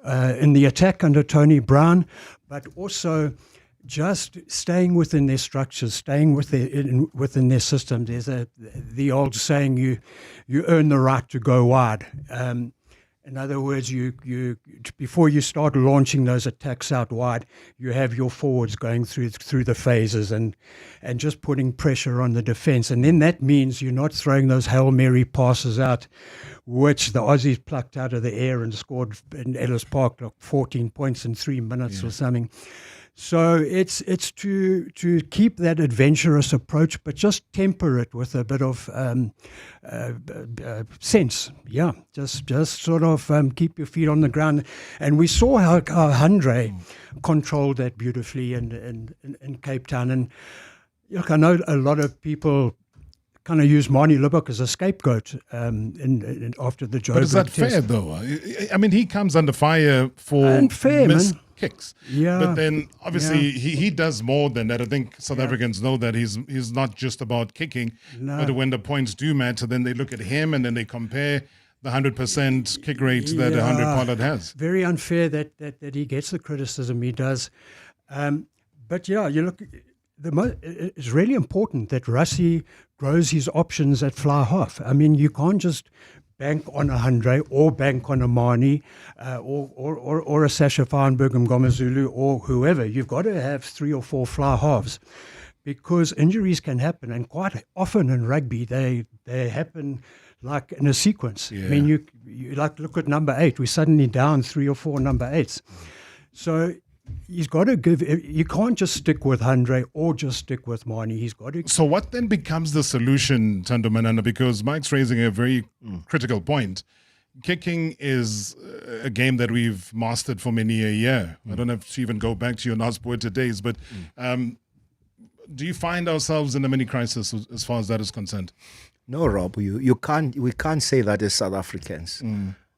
Speaker 6: in the attack under Tony Brown, but also just staying within their structures, staying within their system. There's the old saying, you earn the right to go wide. In other words, you before you start launching those attacks out wide, you have your forwards going through the phases and just putting pressure on the defense. And then that means you're not throwing those Hail Mary passes out, which the Aussies plucked out of the air and scored in Ellis Park like 14 points in 3 minutes or something. So it's to keep that adventurous approach, but just temper it with a bit of sense. Yeah, just sort of keep your feet on the ground. And we saw how Handré controlled that beautifully in Cape Town. And look, I know a lot of people kind of use Marnie Lubbock as a scapegoat in after the Joburg
Speaker 2: But is that
Speaker 6: test.
Speaker 2: fair, though? I mean, he comes under fire for
Speaker 6: Unfair,
Speaker 2: missed
Speaker 6: man.
Speaker 2: kicks.
Speaker 6: Yeah.
Speaker 2: But then, obviously, he does more than that. I think South Africans know that he's not just about kicking,
Speaker 6: No.
Speaker 2: but when the points do matter, then they look at him and then they compare the 100% kick rate that a 100 Pollard has.
Speaker 6: Very unfair that he gets the criticism he does. But yeah, you look, it's really important that Rassie grows his options at fly half. I mean, you can't just bank on a Handré or bank on a Mani or a Sasha Feinberg and Ngomazulu or whoever. You've got to have 3 or 4 fly halves because injuries can happen, and quite often in rugby they happen like in a sequence.
Speaker 2: Yeah.
Speaker 6: I mean, you like look at number 8. We're suddenly down 3 or 4 number 8s. So he's got to give. You can't just stick with Handré or just stick with Mani. He's got to.
Speaker 2: So what then becomes the solution, Thando Manana? Because Mike's raising a very critical point. Kicking is a game that we've mastered for many a year. I don't have to even go back to your Naspoeta days, but do you find ourselves in a mini crisis as far as that is concerned?
Speaker 7: No, Rob, we can't say that as South Africans.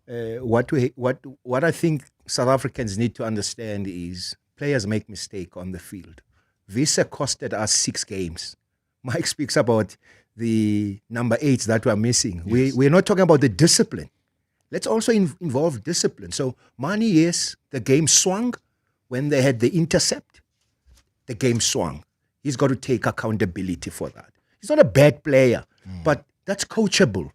Speaker 7: What I think South Africans need to understand is players make mistake on the field. Visa costed us 6 games. Mike speaks about the number 8s that we're missing. Yes. We're not talking about the discipline. Let's also involve discipline. So Mani, yes, the game swung when they had the intercept. The game swung. He's got to take accountability for that. He's not a bad player, but that's coachable.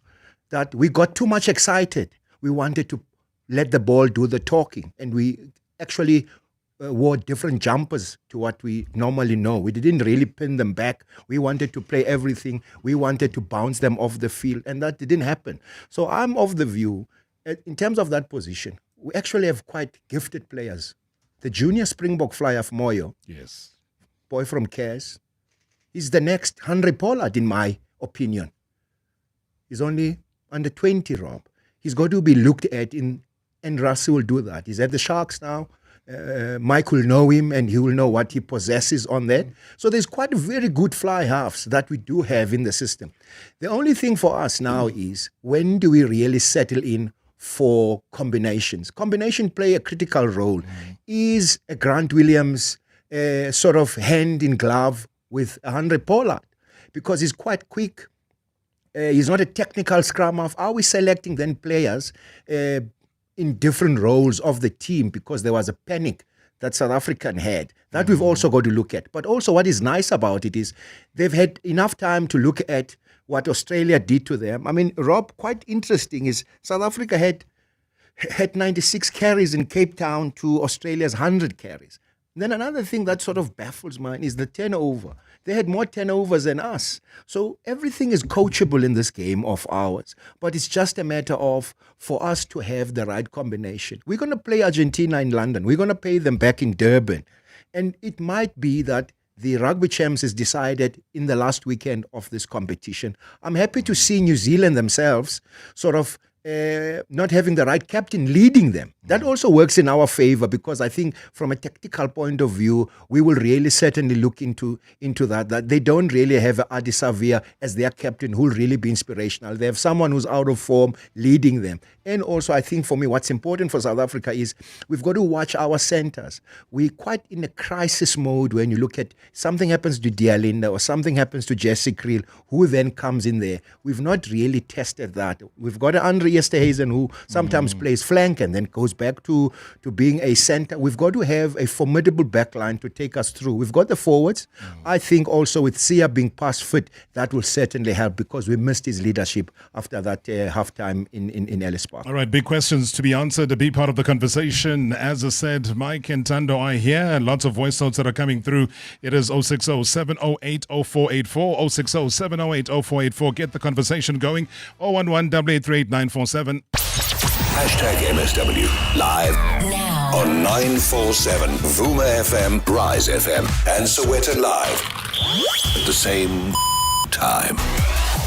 Speaker 7: That we got too much excited. We wanted to let the ball do the talking, and we actually wore different jumpers to what we normally know. We didn't really pin them back. We wanted to play everything. We wanted to bounce them off the field, and that didn't happen. So I'm of the view, in terms of that position, we actually have quite gifted players. The junior Springbok flyer of Moyo,
Speaker 2: yes,
Speaker 7: boy from Cares, he's the next Henry Pollard, in my opinion. He's only under 20, Rob. He's got to be looked at and Rassie will do that. He's at the Sharks now. Mike will know him and he will know what he possesses on that. So there's quite a very good fly halves that we do have in the system. The only thing for us now is, when do we really settle in for combinations? Combination play a critical role. Is a Grant Williams sort of hand in glove with a Henry Pollard? Because he's quite quick. He's not a technical scrum half. Are we selecting then players in different roles of the team because there was a panic that South African had? That we've also got to look at. But also what is nice about it is they've had enough time to look at what Australia did to them. I mean, Rob, quite interesting is South Africa had 96 carries in Cape Town to Australia's 100 carries. And then another thing that sort of baffles mine is the turnover. They had more turnovers than us. So everything is coachable in this game of ours. But it's just a matter of, for us to have the right combination. We're going to play Argentina in London. We're going to play them back in Durban. And it might be that the Rugby Champs is decided in the last weekend of this competition. I'm happy to see New Zealand themselves sort of not having the right captain leading them. That also works in our favor, because I think from a tactical point of view, we will really certainly look into that they don't really have Adi Savia as their captain who will really be inspirational. They have someone who's out of form leading them. And also, I think for me, what's important for South Africa is we've got to watch our centers. We're quite in a crisis mode when you look at something happens to Dialinda or something happens to Jesse Creel, who then comes in there. We've not really tested that. We've got Andre Esterhuizen who sometimes plays flank and then goes back to being a center. We've got to have a formidable backline to take us through. We've got the forwards. I think also with Sia being past fit, that will certainly help, because we missed his leadership after that halftime in Ellis Park.
Speaker 2: All right, big questions to be answered, to be part of the conversation. As I said, Mike and Thando are here, and lots of voice notes that are coming through. It is 060-708-0484, 060-708-0484. Get the conversation going. 011-888-947.
Speaker 9: #MSW Live
Speaker 25: Now.
Speaker 9: On 947 Vuma FM, Rise FM, and Sowetan Live. At the same time.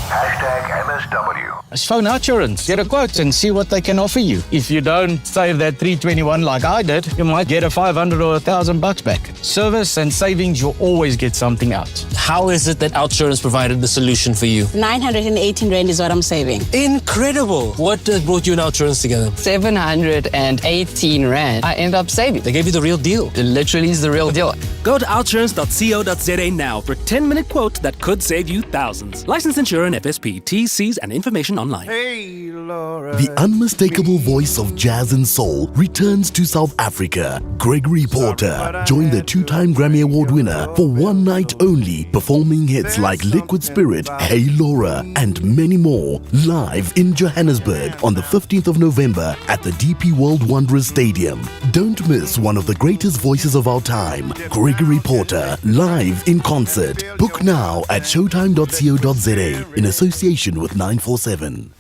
Speaker 9: #MSW.
Speaker 8: It's phone Outsurance. Get a quote and see what they can offer you. If you don't save that $321 like I did, you might get a $500 or $1,000 back. Service and savings, you'll always get something out.
Speaker 11: How is it that Outsurance provided the solution for you?
Speaker 14: 918 Rand is what I'm saving.
Speaker 11: Incredible. What brought you and Outsurance together?
Speaker 14: 718 Rand. I end up saving.
Speaker 11: They gave you the real deal.
Speaker 14: It literally is the real deal.
Speaker 15: Go to outsurance.co.za now for a 10-minute quote that could save you thousands. Licensed insurer FSP, T's and information online.
Speaker 16: Hey, Laura. The unmistakable voice of jazz and soul returns to South Africa. Gregory Porter joined the two-time Grammy Award winner for one night only, performing hits like Liquid Spirit, Hey Laura, and many more, live in Johannesburg on the 15th of November at the DP World Wanderers Stadium. Don't miss one of the greatest voices of our time, Gregory Porter, live in concert. Book now at showtime.co.za in association with 947.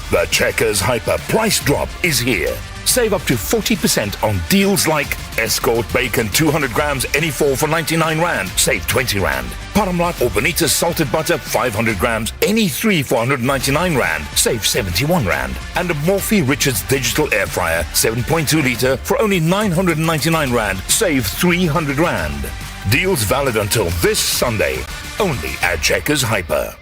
Speaker 23: The Checkers Hyper price drop is here. Save up to 40% on deals like Escort Bacon 200 grams any 4 for 99 Rand, save 20 Rand. Parmalat or Bonita salted butter 500 grams any 3 for 199 Rand, save 71 Rand. And a Morphe Richards digital air fryer 7.2 litre for only 999 Rand, save 300 Rand. Deals valid until this Sunday, only at Checkers Hyper.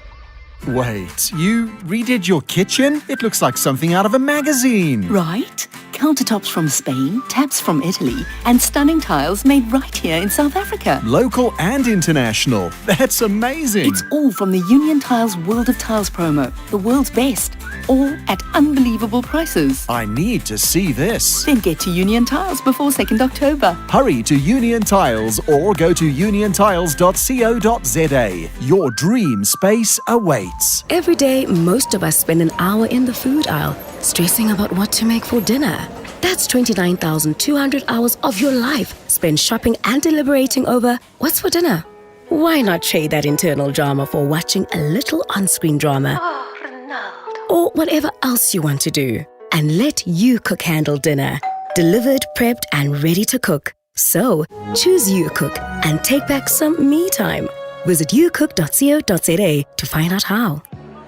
Speaker 26: Wait, you redid your kitchen? It looks like something out of a magazine.
Speaker 27: Right? Countertops from Spain, taps from Italy, and stunning tiles made right here in South Africa.
Speaker 26: Local and international. That's amazing.
Speaker 27: It's all from the Union Tiles World of Tiles promo, the world's best, all at unbelievable prices.
Speaker 26: I need to see this.
Speaker 27: Then get to Union Tiles before 2nd October.
Speaker 26: Hurry to Union Tiles or go to uniontiles.co.za. Your dream space awaits.
Speaker 28: Every day, most of us spend an hour in the food aisle, stressing about what to make for dinner. That's 29,200 hours of your life spent shopping and deliberating over what's for dinner. Why not trade that internal drama for watching a little on-screen drama? Or whatever else you want to do. And let You Cook handle dinner. Delivered, prepped, and ready to cook. So, choose You Cook and take back some me time. Visit youcook.co.za to find out how.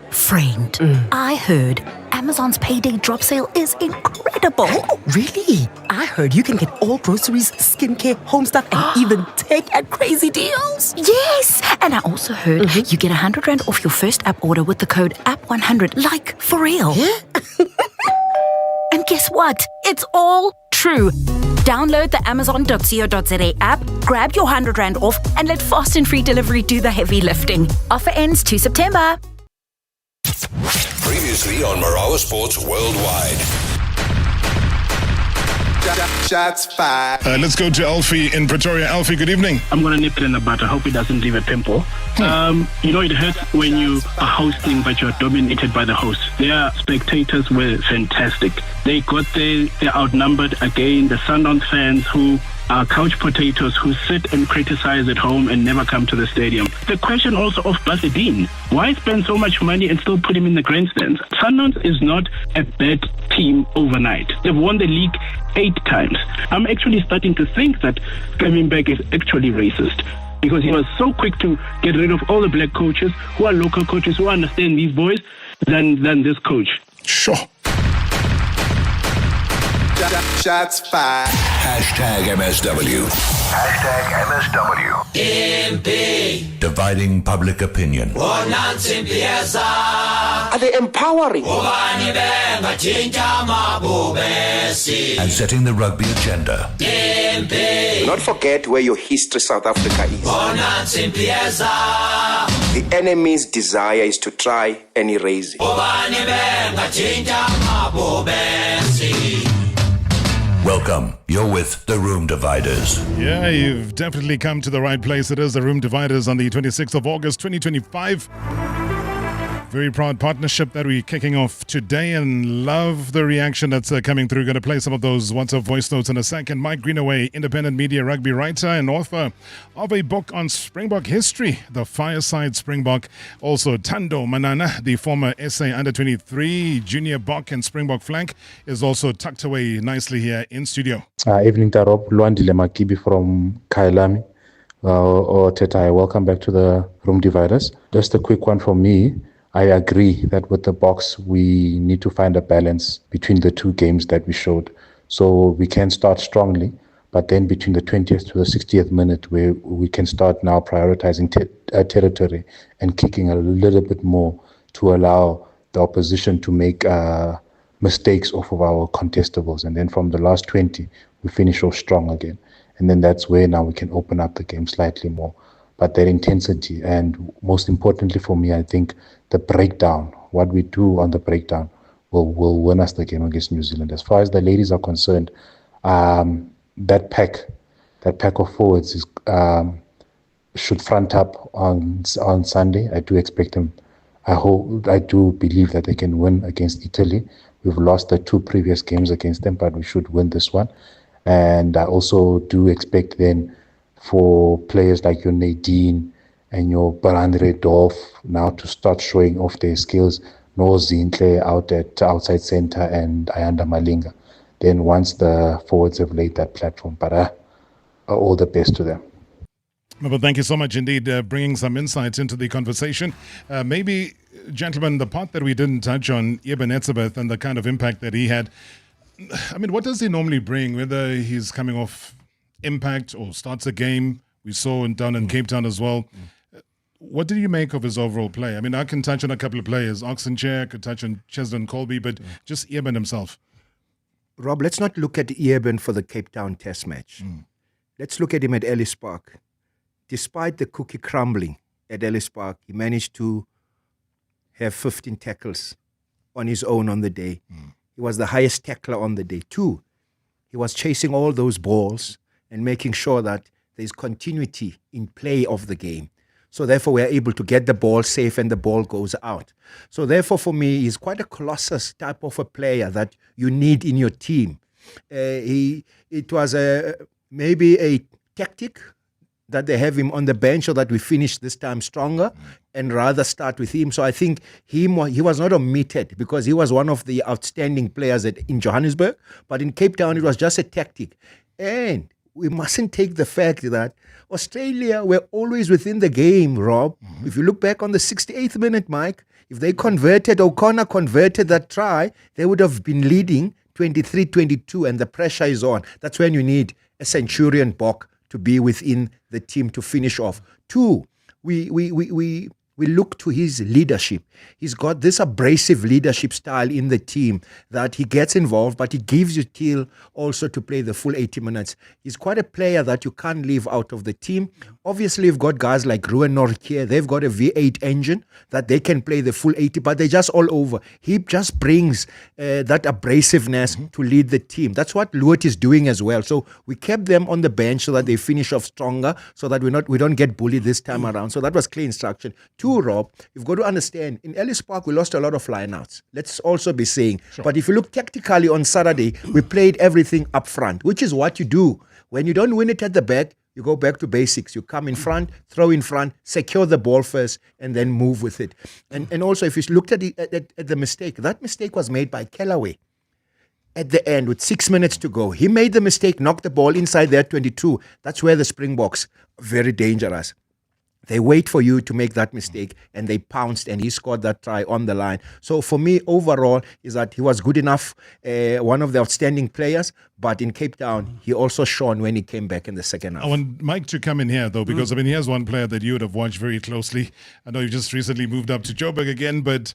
Speaker 29: Friend, I heard Amazon's payday drop sale is incredible. Really? I heard you can get all groceries, skincare, home stuff, and even take at crazy deals. Yes! And I also heard you get 100 Rand off your first app order with the code app100. Like, for real. Yeah? And guess what? It's all true. Download the Amazon.co.za app, grab your 100 Rand off, and let fast and free delivery do the heavy lifting. Offer ends 2 September.
Speaker 9: Previously on Marawa Sports Worldwide.
Speaker 2: Shots fired. Let's go to Alfie in Pretoria. Alfie, good evening.
Speaker 12: I'm going to nip it in the bud. I hope it doesn't leave a pimple. It hurts when you are hosting but you're dominated by the host. Their spectators were fantastic. They got there, they're outnumbered again. The Sundowns fans who are couch potatoes who sit and criticize at home and never come to the stadium. The question also of Basidine. Why spend so much money and still put him in the grandstands? Sundowns is not a bad team overnight. They've won the league 8 times. I'm actually starting to think that Kevin Beck is actually racist, because he was so quick to get rid of all the black coaches who are local coaches who understand these boys than this coach.
Speaker 2: Sure.
Speaker 23: Shots fired.
Speaker 9: #MSW. #MSW. MP. Dividing public opinion.
Speaker 19: Are they empowering?
Speaker 9: And setting the rugby agenda.
Speaker 19: Do not forget where your history, South Africa, is. The enemy's desire is to try and erase it.
Speaker 9: Welcome. You're with the Room Dividers.
Speaker 2: Yeah, you've definitely come to the right place. It is the Room Dividers on the 26th of August, 2025. Very proud partnership that we're kicking off today, and love the reaction that's coming through. Going to play some of those WhatsApp voice notes in a second. Mike Greenaway, independent media rugby writer and author of a book on Springbok history, The Fireside Springbok. Also, Thando Manana, the former SA Under-23 junior Bok and Springbok flank, is also tucked away nicely here in studio.
Speaker 1: Evening, Tarop. Luandile Makibi from Kailami. Or Tetai. Welcome back to the Room Dividers. Just a quick one from me. I agree that with the box, we need to find a balance between the two games that we showed. So we can start strongly, but then between the 20th to the 60th minute, where we can start now prioritizing territory and kicking a little bit more to allow the opposition to make mistakes off of our contestables. And then from the last 20, we finish off strong again. And then that's where now we can open up the game slightly more. But that intensity, and most importantly for me, I think the breakdown, what we do on the breakdown will win us the game against New Zealand. As far as the ladies are concerned, that pack of forwards is, should front up on Sunday. I do expect them. I do believe that they can win against Italy. We've lost the two previous games against them, but we should win this one. And I also do expect then for players like your Nadine and your Barandre Dolph now to start showing off their skills. No Zintle out at outside center and Ayanda Malinga. Then once the forwards have laid that platform, but all the best to them.
Speaker 2: Well, thank you so much indeed, bringing some insights into the conversation. Maybe, gentlemen, the part that we didn't touch on, Eben Etzebeth and the kind of impact that he had. I mean, what does he normally bring, whether he's coming off impact or starts a game? We saw down in Cape Town as well. What did you make of his overall play? I mean, I can touch on a couple of players. Oxenchair, I could touch on Cheslin Colby, but just Eben himself.
Speaker 7: Rob, let's not look at Eben for the Cape Town Test match. Let's look at him at Ellis Park. Despite the cookie crumbling at Ellis Park, he managed to have 15 tackles on his own on the day. He was the highest tackler on the day. 2, he was chasing all those balls and making sure that there's continuity in play of the game. So therefore, we are able to get the ball safe and the ball goes out. So therefore, for me, he's quite a colossus type of a player that you need in your team. It was maybe a tactic that they have him on the bench so that we finish this time stronger and rather start with him. So I think he was not omitted because he was one of the outstanding players in Johannesburg. But in Cape Town, it was just a tactic. And we mustn't take the fact that Australia were always within the game, Rob. If you look back on the 68th minute, Mike, if they O'Connor converted that try, they would have been leading 23-22 and the pressure is on. That's when you need a Centurion Bok to be within the team to finish off. 2, we look to his leadership. He's got this abrasive leadership style in the team that he gets involved, but he gives you till also to play the full 80 minutes. He's quite a player that you can't leave out of the team. Obviously, you've got guys like Ruan Norkier. They've got a V8 engine that they can play the full 80, but they're just all over. He just brings that abrasiveness to lead the team. That's what Luot is doing as well. So we kept them on the bench so that they finish off stronger, so that we don't get bullied this time around. So that was clear instruction. 2, Rob, you've got to understand, in Ellis Park, we lost a lot of lineouts. Let's also be saying. Sure. But if you look tactically on Saturday, we played everything up front, which is what you do. When you don't win it at the back, you go back to basics. You come in front, throw in front, secure the ball first, and then move with it. And also, if you looked at the mistake, that mistake was made by Kellaway. At the end, with 6 minutes to go, he made the mistake, knocked the ball inside their 22. That's where the Springboks are very dangerous. They wait for you to make that mistake, and they pounced, and he scored that try on the line. So for me, overall, is that he was good enough, one of the outstanding players, but in Cape Town, he also shone when he came back in the second half.
Speaker 2: I want Mike to come in here, though, because, I mean, here's one player that you would have watched very closely. I know you just recently moved up to Joburg again, but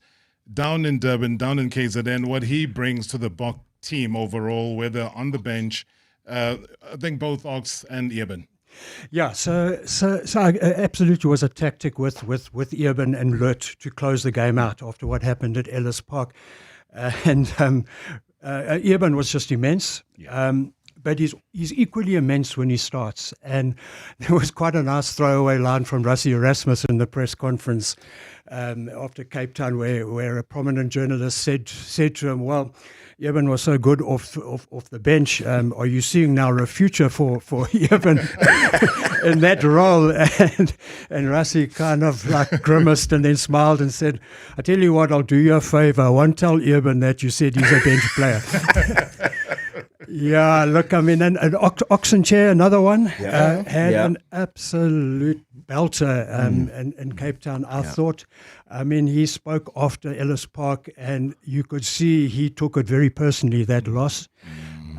Speaker 2: down in Durban, down in KZN, what he brings to the Bok team overall, whether on the bench, I think both Ox and Eben.
Speaker 6: Yeah, so absolutely was a tactic with Eben and Lut to close the game out after what happened at Ellis Park. Eben was just immense. But he's equally immense when he starts. And there was quite a nice throwaway line from Rassie Erasmus in the press conference after Cape Town, where a prominent journalist said to him, "Well, Eben was so good off the bench. Are you seeing now a future for Eben in that role?" And Rassie kind of like grimaced and then smiled and said, "I tell you what, I'll do you a favor. I won't tell Eben that you said he's a bench player." Yeah, look, I mean, and Oxenchair, another one, had an absolute belter in Cape Town. I thought, I mean, he spoke after Ellis Park, and you could see he took it very personally, that loss.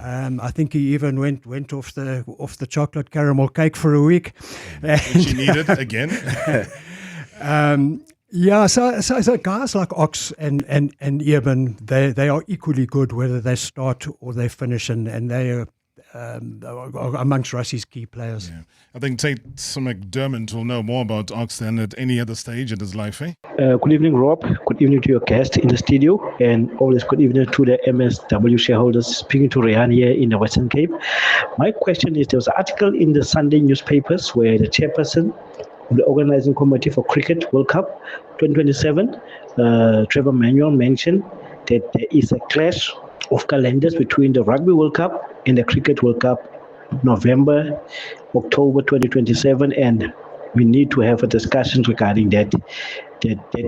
Speaker 6: I think he even went off the chocolate caramel cake for a week.
Speaker 2: Which he needed again.
Speaker 6: Yeah, so guys like Ox and Eben, they are equally good whether they start or they finish, and they are amongst Rassie's key players.
Speaker 2: Yeah. I think Tate McDermott will know more about Ox than at any other stage in his life, eh?
Speaker 3: Good evening, Rob. Good evening to your guest in the studio, and always good evening to the MSW shareholders. Speaking to Ryan here in the Western Cape. My question is, there was an article in the Sunday newspapers where the chairperson of the Organizing Committee for Cricket World Cup 2027, Trevor Manuel, mentioned that there is a clash of calendars between the Rugby World Cup and the Cricket World Cup, November, October 2027, and we need to have a discussion regarding that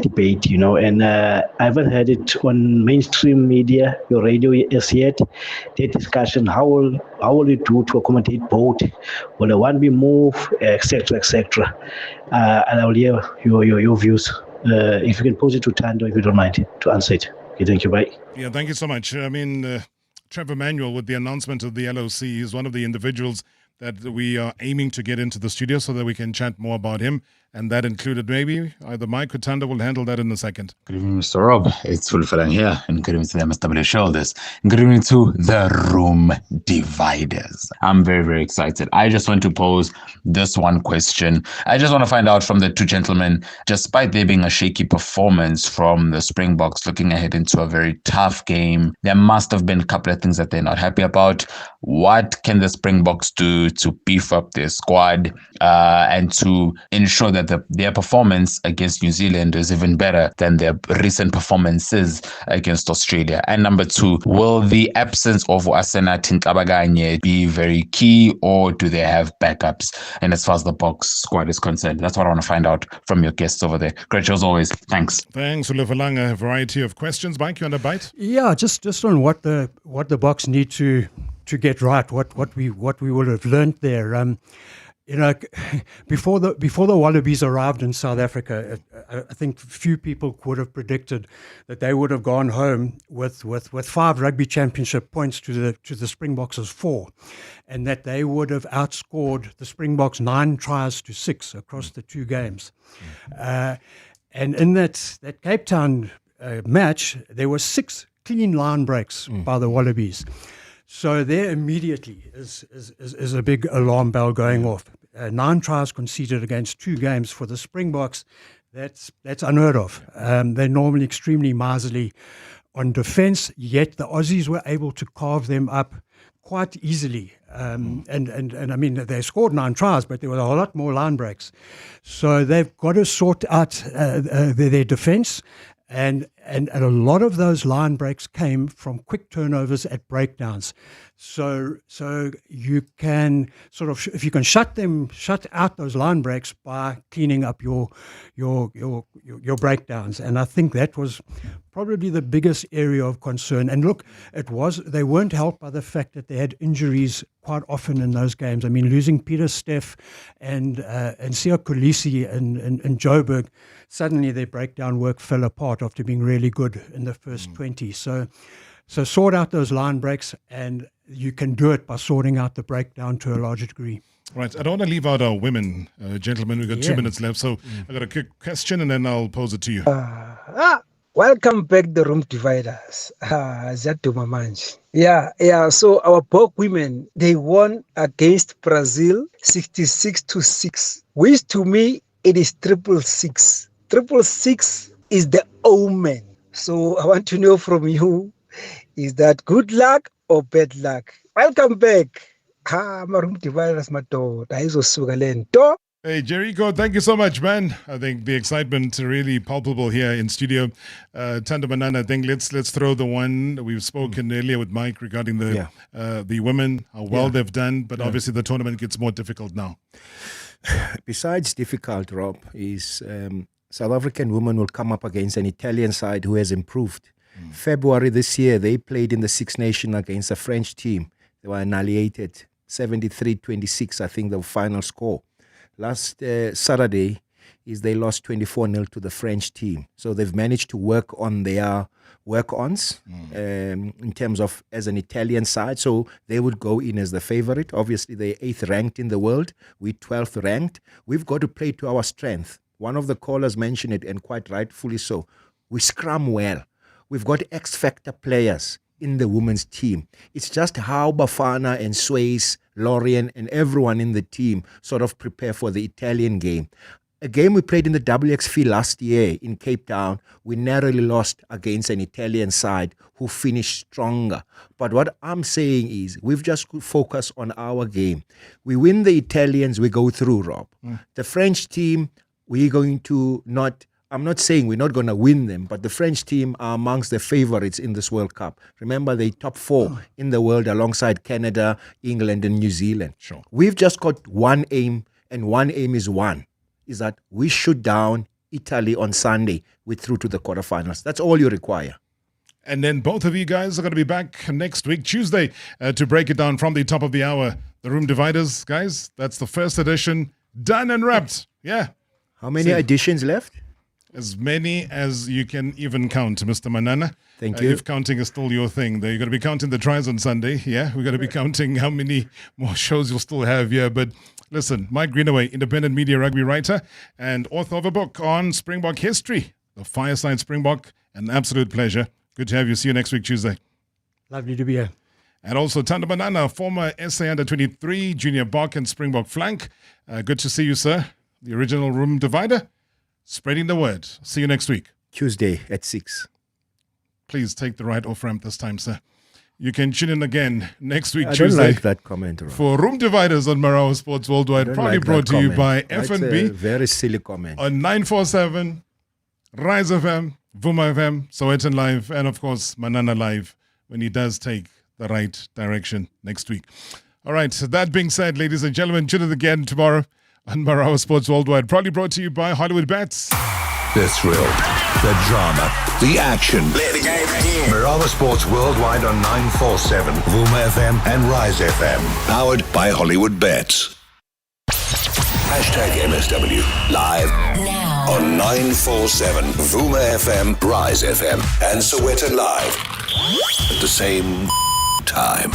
Speaker 3: debate, you know, and I haven't heard it on mainstream media, your radio as yet. That discussion, how will you do to accommodate both? Will the one be moved, etc., etc.? And I will hear your views. If you can pose it to Thando, if you don't mind, to answer it. Okay, thank you, bye.
Speaker 2: Yeah, thank you so much. I mean, Trevor Manuel, with the announcement of the LOC, is one of the individuals that we are aiming to get into the studio so that we can chat more about him. And that included maybe either Mike or Thando will handle that in a second.
Speaker 10: Good evening, Mr. Rob. It's Fulfilan here. And good evening to the MSW shoulders. And good evening to the room dividers. I'm very, very excited. I just want to pose this one question. I just want to find out from the two gentlemen, despite there being a shaky performance from the Springboks looking ahead into a very tough game, there must have been a couple of things that they're not happy about. What can the Springboks do to beef up their squad and to ensure that their performance against New Zealand is even better than their recent performances against Australia? And number two, will the absence of Asena Tintlabaganye be very key, or do they have backups? And as far as the box squad is concerned, that's what I want to find out from your guests over there. Great show as always. Thanks.
Speaker 2: Thanks, Ulefalanga. A variety of questions. Mike, you want a bite?
Speaker 6: Yeah, just on what the box need to get right, what we would have learned there. You know, before the Wallabies arrived in South Africa, I think few people would have predicted that they would have gone home with 5 Rugby Championship points to the Springboks' 4, and that they would have outscored the Springboks 9-6 across the 2 games. And in that Cape Town match, there were 6 clean line breaks by the Wallabies. So there immediately is a big alarm bell going off. 9 tries conceded against 2 games for the Springboks. That's unheard of. They're normally extremely miserly on defence, yet the Aussies were able to carve them up quite easily. And I mean, they scored 9 tries, but there were a lot more line breaks. So they've got to sort out their defence. And a lot of those line breaks came from quick turnovers at breakdowns. So you can sort of, if you can shut out those line breaks by cleaning up your breakdowns. And I think that was probably the biggest area of concern. And look, they weren't helped by the fact that they had injuries quite often in those games. I mean, losing Peter Steff and Sia Kolisi in Joburg, suddenly their breakdown work fell apart after being really good in the first 20. So sort out those line breaks, and you can do it by sorting out the breakdown to a larger degree.
Speaker 2: Right. I don't want to leave out our women, gentlemen. We've got 2 minutes left. So I got a quick question, and then I'll pose it to you.
Speaker 13: Welcome back, the room dividers. Zatumamanj. Yeah. So our Bok women, they won against Brazil 66-6, which to me, it is 666. 666 is the omen. So I want to know from you, is that good luck or bad luck? Welcome back. Marum dividers mato. Daizo sugalento.
Speaker 2: Hey, Jericho, thank you so much, man. I think the excitement really palpable here in studio. Thando Manana, I think let's throw the one we've spoken earlier with Mike regarding the women, how well they've done, but obviously the tournament gets more difficult now.
Speaker 7: Besides difficult, Rob, is South African women will come up against an Italian side who has improved. February this year, they played in the Six Nations against a French team. They were annihilated, 73-26, I think the final score. Last Saturday they lost 24-0 to the French team. So they've managed to work on their work-ons in terms of as an Italian side. So they would go in as the favorite. Obviously, they're 8th ranked in the world. We're 12th ranked. We've got to play to our strength. One of the callers mentioned it, and quite rightfully so. We scrum well. We've got X-factor players in the women's team. It's just how Bafana and Swayze, Lorien and everyone in the team sort of prepare for the Italian game. A game we played in the WXV last year in Cape Town, we narrowly lost against an Italian side who finished stronger. But what I'm saying is we've just focused on our game. We win the Italians, we go through, Rob. The French team, we're going to not... I'm not saying we're not going to win them, but the French team are amongst the favorites in this World Cup. Remember, they top 4 in the world alongside Canada, England, and New Zealand.
Speaker 2: Sure.
Speaker 7: We've just got one aim, and one aim is that we shoot down Italy on Sunday. We're through to the quarterfinals. That's all you require.
Speaker 2: And then both of you guys are going to be back next week, Tuesday, to break it down from the top of the hour. The Room Dividers, guys, that's the first edition. Done and wrapped. Yeah.
Speaker 7: How many editions left?
Speaker 2: As many as you can even count, Mr. Manana.
Speaker 7: Thank you.
Speaker 2: If counting is still your thing. You're going to be counting the tries on Sunday. Yeah, we're going to be counting how many more shows you'll still have here. But listen, Mike Greenaway, independent media rugby writer and author of a book on Springbok history, The Fireside Springbok. An absolute pleasure. Good to have you. See you next week, Tuesday.
Speaker 6: Lovely to be here.
Speaker 2: And also Thando Manana, former SA Under-23 Junior Bok and Springbok flank. Good to see you, sir. The original Room Divider. Spreading the word. See you next week.
Speaker 7: Tuesday at 6.
Speaker 2: Please take the right off ramp this time, sir. You can tune in again next week,
Speaker 7: I
Speaker 2: Tuesday.
Speaker 7: don't like that comment, Rob.
Speaker 2: For Room Dividers on Marawa Sports Worldwide. Probably brought to you by
Speaker 7: That's
Speaker 2: FNB.
Speaker 7: a very silly comment.
Speaker 2: On 947, Rise FM, Vuma FM, Sowetan Live, and of course, Manana Live, when he does take the right direction next week. All right, so that being said, ladies and gentlemen, tune in again tomorrow on Marawa Sports Worldwide. Probably brought to you by Hollywood Bets.
Speaker 9: The thrill, the drama, the action. Play the game again. Marawa Sports Worldwide on 947, Vuma FM and Rise FM. Powered by Hollywood Bets. #MSW live now on 947, Vuma FM, Rise FM, and Sowetan Live at the same time.